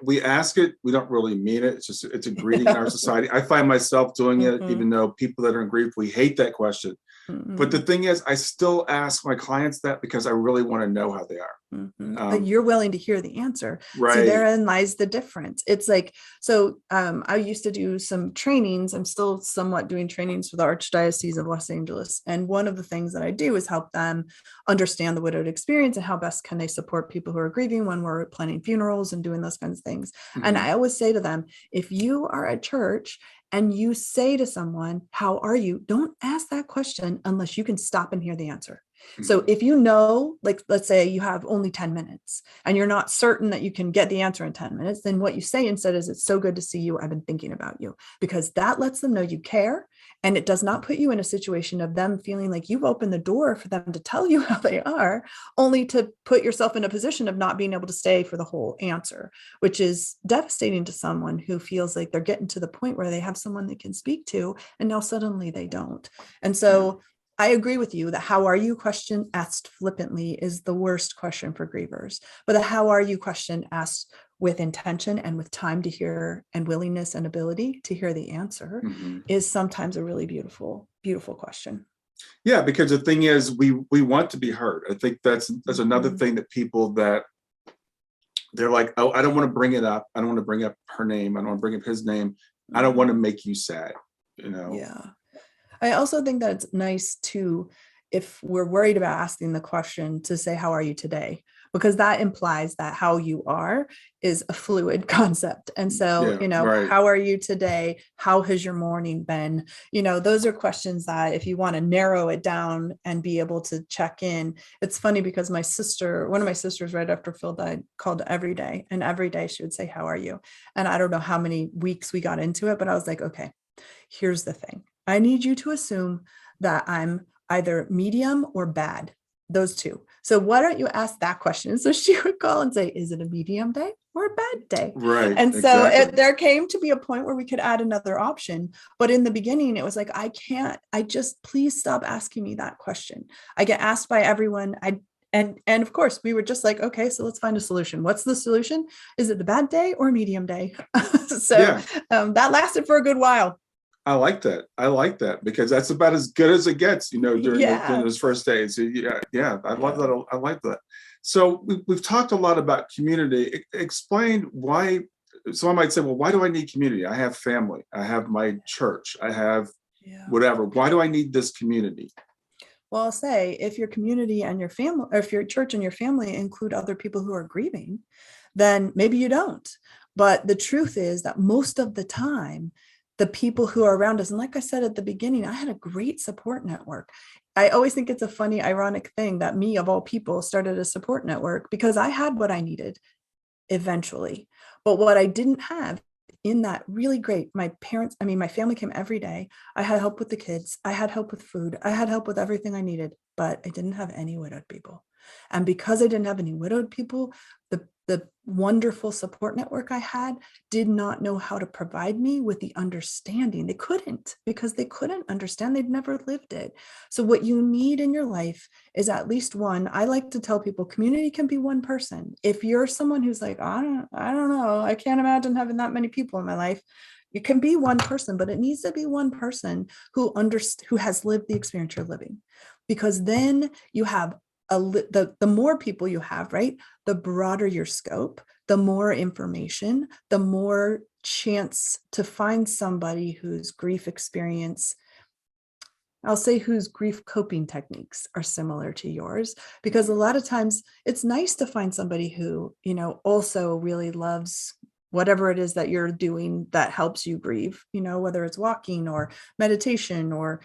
we ask it, we don't really mean it. It's a greeting in our society. I find myself doing it, even though people that are in grief, we hate that question. But the thing is, I still ask my clients that because I really want to know how they are. But you're willing to hear the answer. Right. See, therein lies the difference. It's like, I used to do some trainings. I'm still somewhat doing trainings for the Archdiocese of Los Angeles. And one of the things that I do is help them understand the widowed experience and how best can they support people who are grieving when we're planning funerals and doing those kinds of things. And I always say to them, if you are at church and you say to someone, how are you? Don't ask that question unless you can stop and hear the answer. So if like, let's say you have only 10 minutes and you're not certain that you can get the answer in 10 minutes, then what you say instead is, it's so good to see you. I've been thinking about you, because that lets them know you care. And it does not put you in a situation of them feeling like you've opened the door for them to tell you how they are, only to put yourself in a position of not being able to stay for the whole answer, which is devastating to someone who feels like they're getting to the point where they have someone they can speak to, and now suddenly they don't. And so I agree with you that how are you question asked flippantly is the worst question for grievers, but the how are you question asked with intention and with time to hear and willingness and ability to hear the answer is sometimes a really beautiful, beautiful question. Yeah, because the thing is, we want to be heard. I think that's another thing that people that they're like, oh, I don't want to bring it up. I don't want to bring up her name. I don't want to bring up his name. I don't want to make you sad, Yeah. I also think that it's nice to, if we're worried about asking the question, to say, how are you today? Because that implies that how you are is a fluid concept. And so, how are you today? How has your morning been? Those are questions that if you want to narrow it down and be able to check in. It's funny because one of my sisters right after Phil died called every day. And every day she would say, how are you? And I don't know how many weeks we got into it, but I was like, okay, here's the thing. I need you to assume that I'm either medium or bad, those two. So why don't you ask that question? So she would call and say, is it a medium day or a bad day? Right. And so there came to be a point where we could add another option. But in the beginning, it was like, please stop asking me that question. I get asked by everyone. And of course, we were just like, okay, so let's find a solution. What's the solution? Is it a bad day or a medium day? That lasted for a good while. I like that because that's about as good as it gets, during those first days. So, I love that. I like that. So we've talked a lot about community. Explain why. Someone might say, well, why do I need community? I have family. I have my church. I have whatever. Why do I need this community? Well, I'll say, if your community and your family, or if your church and your family include other people who are grieving, then maybe you don't. But the truth is that most of the time, the people who are around us, and like I said at the beginning, I had a great support network. I always think it's a funny, ironic thing that me, of all people, started a support network because I had what I needed eventually. But what I didn't have in that really great, my family came every day. I had help with the kids. I had help with food. I had help with everything I needed, but I didn't have any widowed people. And because I didn't have any widowed people, the wonderful support network I had did not know how to provide me with the understanding. They couldn't, because they couldn't understand. They'd never lived it. So what you need in your life is at least one. I like to tell people community can be one person. If you're someone who's like, I don't know, I can't imagine having that many people in my life. It can be one person, but it needs to be one person who has lived the experience you're living, because then you have the more people you have, right, the broader your scope, the more information, the more chance to find somebody whose grief experience, I'll say whose grief coping techniques are similar to yours. Because a lot of times it's nice to find somebody who, also really loves whatever it is that you're doing that helps you grieve, whether it's walking or meditation or,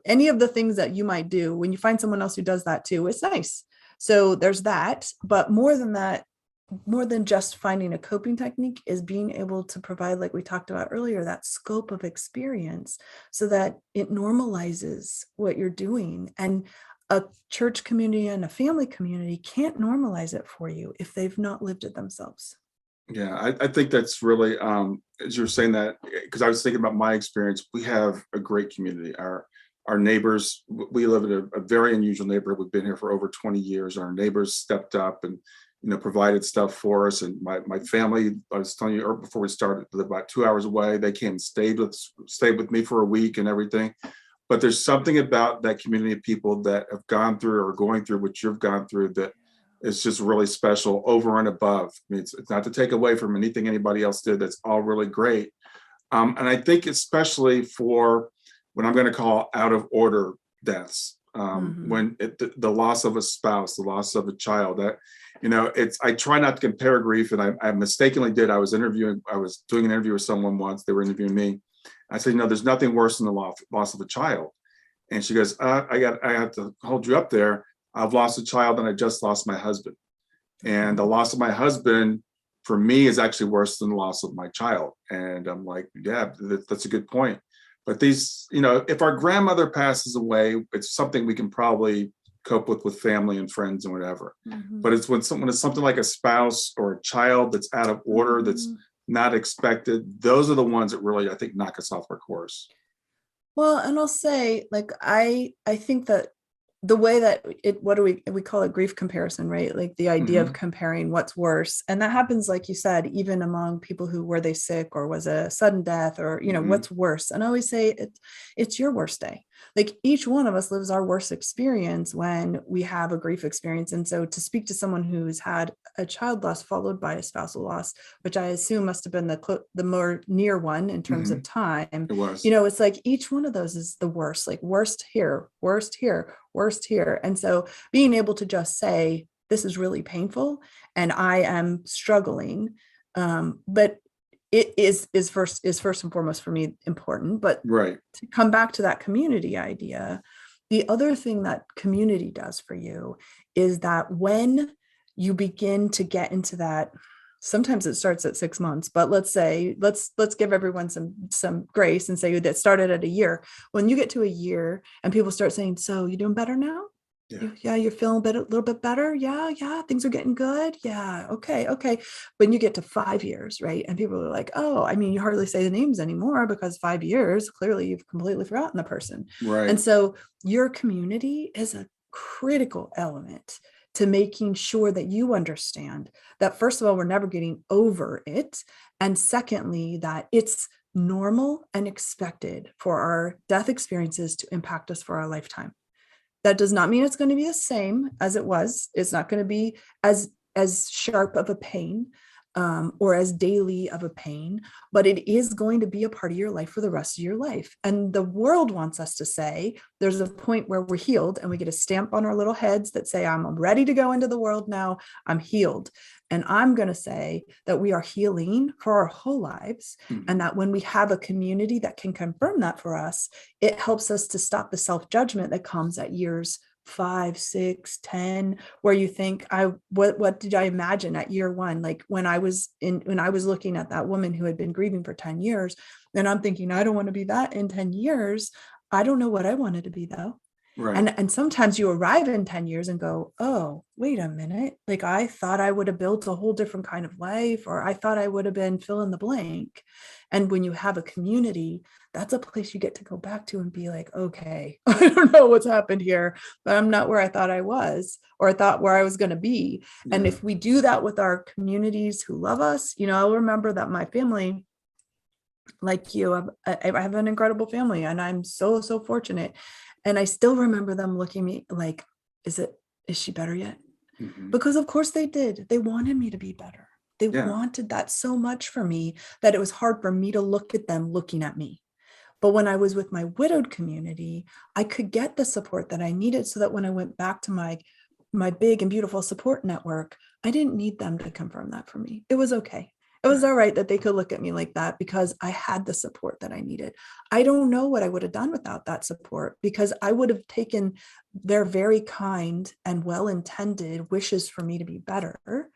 any of the things that you might do. When you find someone else who does that too, it's nice. So there's that. But more than that, more than just finding a coping technique, is being able to provide, like we talked about earlier, that scope of experience so that it normalizes what you're doing. And a church community and a family community can't normalize it for you if they've not lived it themselves. Yeah, I think that's really, as you're saying that, because I was thinking about my experience. We have a great community. Our neighbors, we live in a very unusual neighborhood. We've been here for over 20 years. Our neighbors stepped up and, provided stuff for us. And my family, I was telling you before we started, lived about 2 hours away. They came and stayed with me for a week and everything. But there's something about that community of people that have gone through or going through what you've gone through that is just really special, over and above. I mean, it's not to take away from anything anybody else did. That's all really great. And I think especially for what I'm going to call out of order deaths, when the loss of a spouse, the loss of a child, that, I try not to compare grief. And I mistakenly did. I was doing an interview with someone once. They were interviewing me. I said, there's nothing worse than the loss of a child. And she goes, I have to hold you up there. I've lost a child and I just lost my husband. And the loss of my husband for me is actually worse than the loss of my child. And I'm like, yeah, that's a good point. But these, if our grandmother passes away, it's something we can probably cope with family and friends and whatever. But it's when it's something like a spouse or a child that's out of order, that's not expected. Those are the ones that really, I think, knock us off our course. Well, and I'll say, like, I think that the way that what do we call it, grief comparison, right? Like the idea of comparing what's worse. And that happens, like you said, even among people who, were they sick or was a sudden death or, what's worse. And I always say it's your worst day. Like each one of us lives our worst experience when we have a grief experience. And so to speak to someone who's had a child loss followed by a spousal loss, which I assume must have been the more near one in terms of time, it was, it's like each one of those is the worst, like worst here, worst here, worst here. And so being able to just say, this is really painful and I am struggling. But it is first and foremost for me important. But right, to come back to that community idea, the other thing that community does for you is that when you begin to get into that, sometimes it starts at 6 months, but let's give everyone some grace and say that started at a year. When you get to a year and people start saying, so you doing better now? Yeah, you're feeling a little bit better. Yeah, things are getting good. Yeah, okay. When you get to 5 years, right? And people are like, oh, I mean, you hardly say the names anymore because 5 years, clearly you've completely forgotten the person. Right. And so your community is a critical element to making sure that you understand that, first of all, we're never getting over it. And secondly, that it's normal and expected for our death experiences to impact us for our lifetime. That does not mean it's going to be the same as it was. It's not going to be as sharp of a pain or as daily of a pain, but it is going to be a part of your life for the rest of your life. And the world wants us to say there's a point where we're healed and we get a stamp on our little heads that say, I'm ready to go into the world now. I'm healed. And I'm going to say that we are healing for our whole lives. And that when we have a community that can confirm that for us, it helps us to stop the self-judgment that comes at years 5, 6, 10, where you think, what did I imagine at year 1? Like when I was looking at that woman who had been grieving for 10 years, and I'm thinking, I don't want to be that in 10 years. I don't know what I wanted to be though. Right. And sometimes you arrive in 10 years and go, oh, wait a minute. Like I thought I would have built a whole different kind of life, or I thought I would have been fill in the blank. And when you have a community, that's a place you get to go back to and be like, okay, I don't know what's happened here, but I'm not where I thought I was, or I thought where I was going to be. Yeah. And if we do that with our communities who love us, I'll remember that my family, like you, I have an incredible family, and I'm so, so fortunate. And I still remember them looking at me like, is she better yet? Mhm. Because of course they did. They wanted me to be better. They Yeah. wanted that so much for me that it was hard for me to look at them looking at me. But when I was with my widowed community, I could get the support that I needed, so that when I went back to my big and beautiful support network, I didn't need them to confirm that for me. It was okay. It was all right that they could look at me like that, because I had the support that I needed. I don't know what I would have done without that support, because I would have taken their very kind and well-intended wishes for me to be better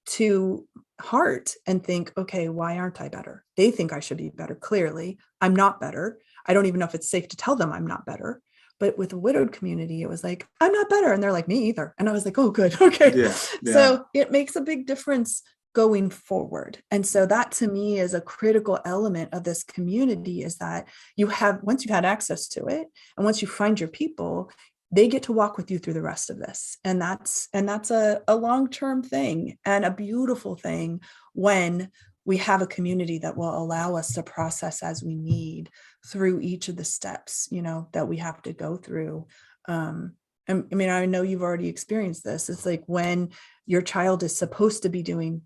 to heart and think, okay, why aren't I better? They think I should be better. Clearly, I'm not better. I don't even know if it's safe to tell them I'm not better. But with the widowed community, it was like, I'm not better. And they're like, me either. And I was like, oh, good. Okay. Yeah. So it makes a big difference going forward. And so that to me is a critical element of this community, is that once you've had access to it, and once you find your people, they get to walk with you through the rest of this. And that's a long-term thing, and a beautiful thing when we have a community that will allow us to process as we need through each of the steps, that we have to go through. I mean, I know you've already experienced this. It's like when your child is supposed to be doing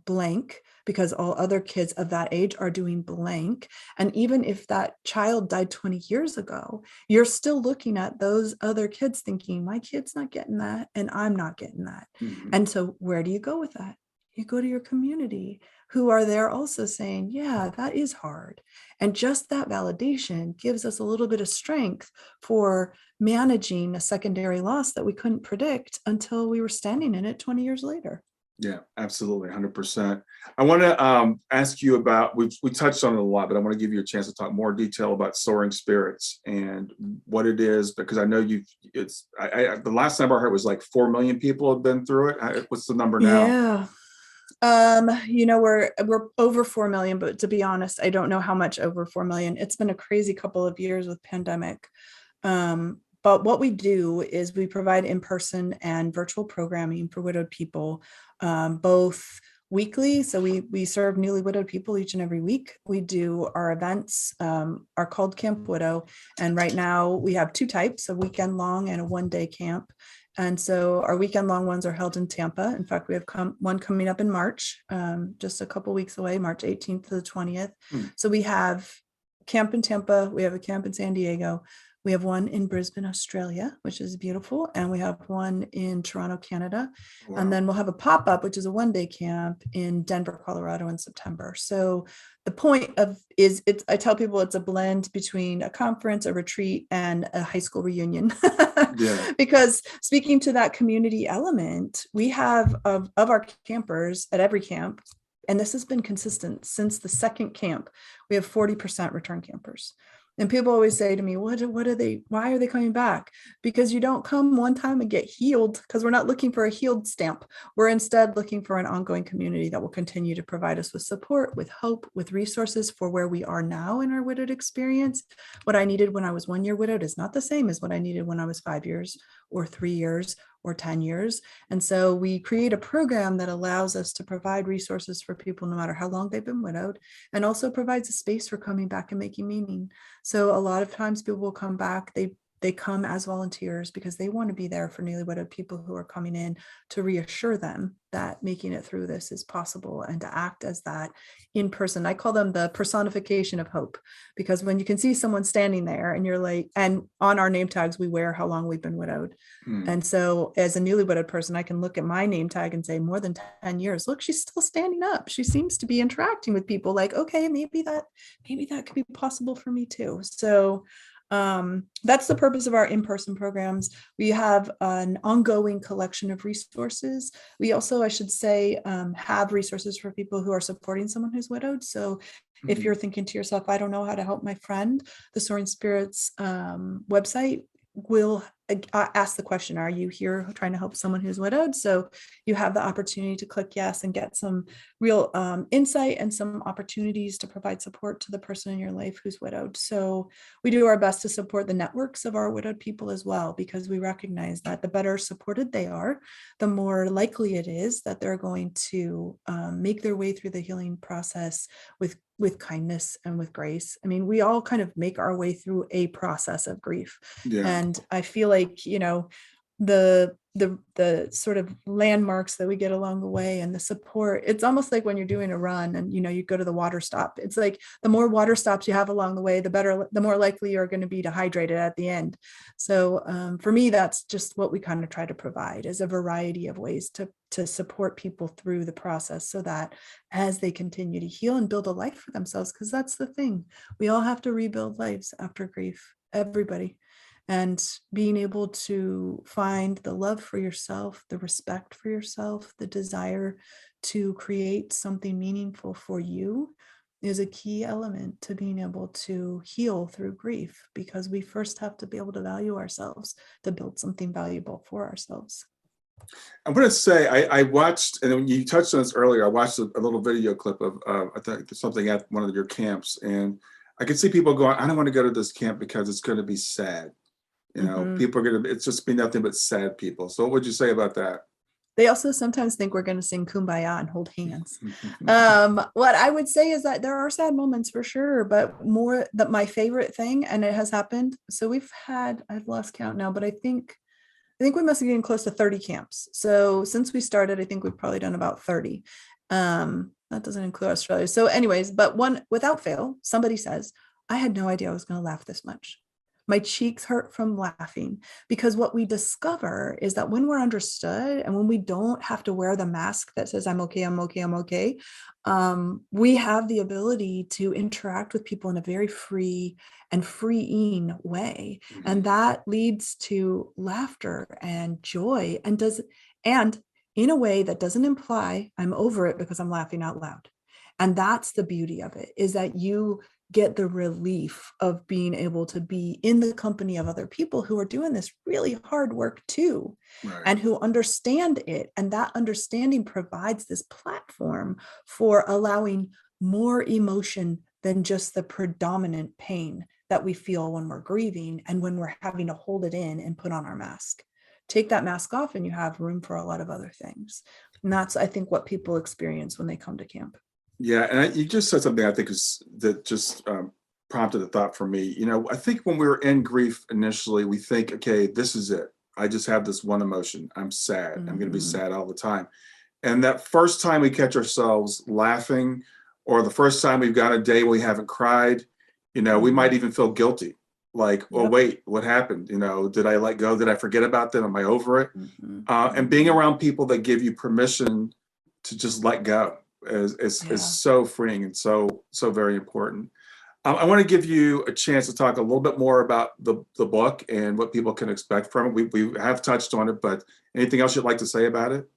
blank because all other kids of that age are doing blank. And even if that child died 20 years ago, you're still looking at those other kids thinking, my kid's not getting that, and I'm not getting that. Mhm. And so where do you go with that? You go to your community, who are there also saying, yeah, that is hard. And just that validation gives us a little bit of strength for managing a secondary loss that we couldn't predict until we were standing in it 20 years later. Yeah, absolutely, 100%. I want to ask you about, we touched on it a lot, but I want to give you a chance to talk more detail about Soaring Spirits and what it is, because I know the last number I heard was like 4 million people have been through it. What's the number now? Yeah. We're over 4 million, but to be honest, I don't know how much over 4 million. It's been a crazy couple of years with pandemic. But what we do is we provide in-person and virtual programming for widowed people, both weekly. So we serve newly widowed people each and every week. We do our events, are called Camp Widow. And right now we have two types, a weekend long and a one-day camp. And so our weekend long ones are held in Tampa. In fact, we have one coming up in March, just a couple weeks away, March 18th to the 20th. So we have camp in Tampa. We have a camp in San Diego. We have one in Brisbane, Australia, which is beautiful. And we have one in Toronto, Canada. Wow. And then we'll have a pop-up, which is a one-day camp in Denver, Colorado in September. So the point I tell people it's a blend between a conference, a retreat, and a high school reunion. Yeah. Because speaking to that community element, we have of our campers at every camp, and this has been consistent since the second camp, we have 40% return campers. And people always say to me, why are they coming back? Because you don't come one time and get healed, because we're not looking for a healed stamp. We're instead looking for an ongoing community that will continue to provide us with support, with hope, with resources for where we are now in our widowed experience. What I needed when I was 1 year widowed is not the same as what I needed when I was 5 years or 3 years or 10 years. And so we create a program that allows us to provide resources for people no matter how long they've been widowed, and also provides a space for coming back and making meaning. So a lot of times people will come back, they come as volunteers because they want to be there for newly widowed people who are coming in, to reassure them that making it through this is possible, and to act as that in person. I call them the personification of hope, because when you can see someone standing there and you're like, and on our name tags, we wear how long we've been widowed. And so as a newly widowed person, I can look at my name tag and say more than 10 years, look, she's still standing up. She seems to be interacting with people, like, okay, maybe that could be possible for me too. So that's the purpose of our in-person programs. We have an ongoing collection of resources. We also, I should say, have resources for people who are supporting someone who's widowed. So if you're thinking to yourself, I don't know how to help my friend, the Soaring Spirits website will ask the question, are you here trying to help someone who's widowed? So you have the opportunity to click yes and get some real insight and some opportunities to provide support to the person in your life who's widowed. So we do our best to support the networks of our widowed people as well, because we recognize that the better supported they are, the more likely it is that they're going to make their way through the healing process with kindness and with grace. I mean, we all kind of make our way through a process of grief. Yeah. And I feel like, you know, the sort of landmarks that we get along the way and the support, it's almost like when you're doing a run and, you know, you go to the water stop. It's like the more water stops you have along the way, the more likely you're going to be dehydrated at the end. So for me, that's just what we kind of try to provide, is a variety of ways to support people through the process, so that as they continue to heal and build a life for themselves, because that's the thing, we all have to rebuild lives after grief, everybody. And being able to find the love for yourself, the respect for yourself, the desire to create something meaningful for you is a key element to being able to heal through grief, because we first have to be able to value ourselves to build something valuable for ourselves. I'm going to say I watched, and you touched on this earlier, I watched a little video clip of I think something at one of your camps, and I could see people going, I don't want to go to this camp because it's going to be sad. You know, people are going to, it's just be nothing but sad people. So what would you say about that? They also sometimes think we're going to sing Kumbaya and hold hands. What I would say is that there are sad moments for sure, but more that my favorite thing, and it has happened. So we've had, I've lost count now, but I think we must be getting close to 30 camps. So since we started, I think we've probably done about 30. That doesn't include Australia. So anyways, but one, without fail, somebody says, I had no idea I was going to laugh this much. My cheeks hurt from laughing, because what we discover is that when we're understood and when we don't have to wear the mask that says, I'm okay, I'm okay, I'm okay, we have the ability to interact with people in a very free and freeing way. And that leads to laughter and joy, and in a way that doesn't imply I'm over it because I'm laughing out loud. And that's the beauty of it, is that you get the relief of being able to be in the company of other people who are doing this really hard work too, Right. And who understand it. And that understanding provides this platform for allowing more emotion than just the predominant pain that we feel when we're grieving and when we're having to hold it in and put on our mask. Take that mask off and you have room for a lot of other things. And that's, I think, what people experience when they come to camp. Yeah, and you just said something I think is that just prompted a thought for me. You know, I think when we were in grief initially, we think, okay, this is it. I just have this one emotion. I'm sad. I'm going to be sad all the time. And that first time we catch ourselves laughing, or the first time we've got a day we haven't cried, you know, we might even feel guilty. Like, oh, wait, what happened? You know, did I let go? Did I forget about them? Am I over it? And being around people that give you permission to just let go is so freeing and so very important. I want to give you a chance to talk a little bit more about the book and what people can expect from it. We have touched on it, but anything else you'd like to say about it?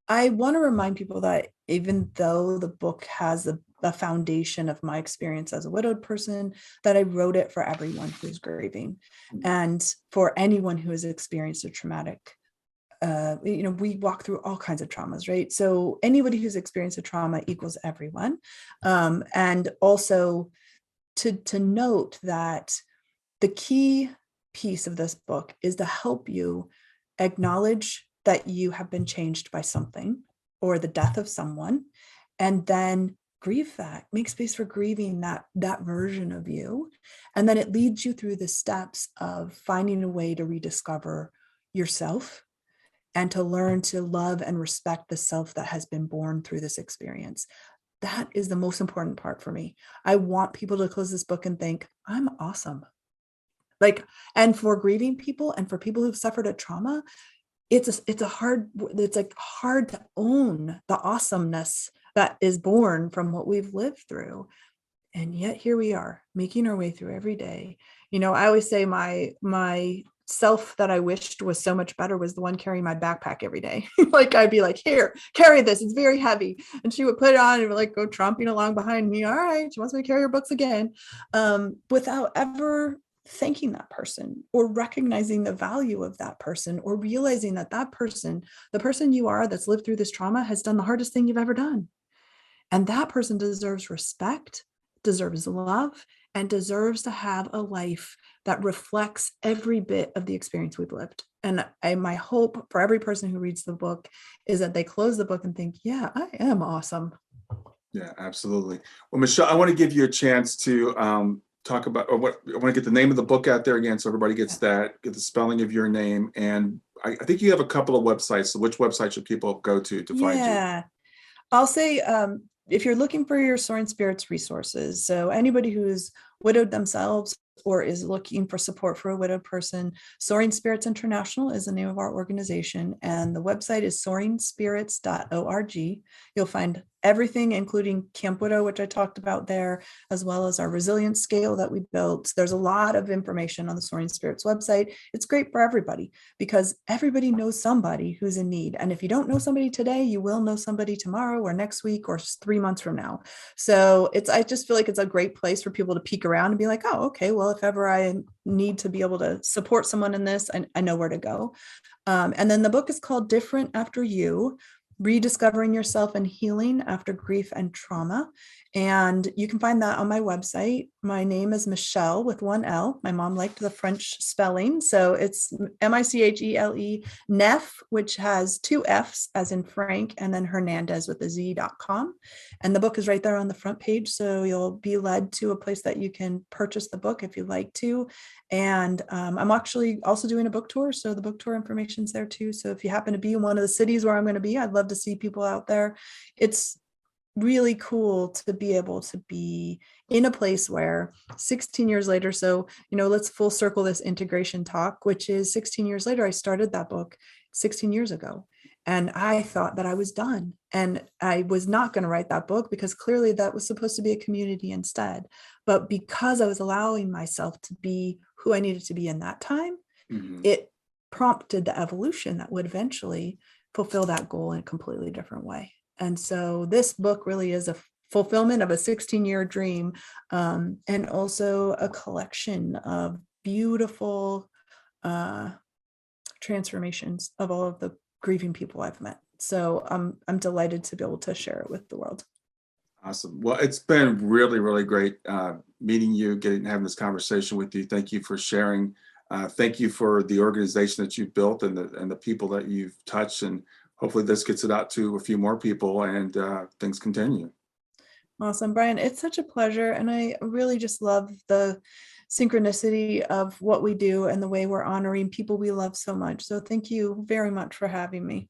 I want to remind people that even though the book has the foundation of my experience as a widowed person, that I wrote it for everyone who's grieving and for anyone who has experienced a traumatic you know, we walk through all kinds of traumas, right? So anybody who's experienced a trauma equals everyone. And also to note that the key piece of this book is to help you acknowledge that you have been changed by something or the death of someone, and then grieve that, make space for grieving that version of you. And then it leads you through the steps of finding a way to rediscover yourself and to learn to love and respect the self that has been born through this experience. That is the most important part for me. I want people to close this book and think, I'm awesome. Like, and for grieving people and for people who've suffered a trauma, it's hard to own the awesomeness that is born from what we've lived through. And yet here we are making our way through every day. You know, I always say my self that I wished was so much better was the one carrying my backpack every day. Like I'd be like, here, carry this. It's very heavy. And she would put it on and like go tromping along behind me. All right. She wants me to carry her books again. Without ever thanking that person or recognizing the value of that person or realizing that that person, the person you are that's lived through this trauma, has done the hardest thing you've ever done. And that person deserves respect, deserves love, and deserves to have a life that reflects every bit of the experience we've lived. And my hope for every person who reads the book is that they close the book and think, yeah, I am awesome. Yeah, absolutely. Well, Michele, I want to give you a chance to talk about, or what I want to get the name of the book out there again, so everybody gets that, get the spelling of your name, and I think you have a couple of websites. So, which website should people go to find you? Yeah, I'll say if you're looking for your Soaring Spirits resources, so anybody who's widowed themselves or is looking for support for a widowed person, Soaring Spirits International is the name of our organization, and the website is soaringspirits.org. You'll find everything, including Camp Widow, which I talked about there, as well as our resilience scale that we built. There's a lot of information on the Soaring Spirits website. It's great for everybody because everybody knows somebody who's in need. And if you don't know somebody today, you will know somebody tomorrow or next week or 3 months from now. So I just feel like it's a great place for people to peek around and be like, oh, okay, well, if ever I need to be able to support someone in this, I know where to go. And then the book is called Different After You: Rediscovering Yourself and Healing After Grief and Trauma. And you can find that on my website. My name is Michele with one L. My mom liked the French spelling. So it's Michele Neff, which has 2 F's as in Frank, and then Hernandez with a Z.com. And the book is right there on the front page. So you'll be led to a place that you can purchase the book if you'd like to. And I'm actually also doing a book tour. So the book tour information's there too. So if you happen to be in one of the cities where I'm going to be, I'd love to see people out there. It's really cool to be able to be in a place where 16 years later, so, let's full circle this integration talk, which is 16 years later, I started that book 16 years ago. And I thought that I was done. And I was not going to write that book because clearly that was supposed to be a community instead. But because I was allowing myself to be who I needed to be in that time, it prompted the evolution that would eventually fulfill that goal in a completely different way. And so this book really is a fulfillment of a 16-year dream, and also a collection of beautiful transformations of all of the grieving people I've met. So I'm delighted to be able to share it with the world. Awesome. Well, it's been really, really great meeting you, having this conversation with you. Thank you for sharing. Thank you for the organization that you've built and the people that you've touched. And hopefully this gets it out to a few more people and things continue. Awesome, Brian. It's such a pleasure. And I really just love the synchronicity of what we do and the way we're honoring people we love so much. So thank you very much for having me.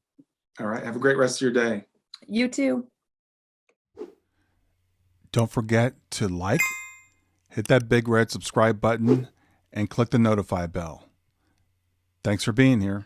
All right. Have a great rest of your day. You too. Don't forget to hit that big red subscribe button, and click the notify bell. Thanks for being here.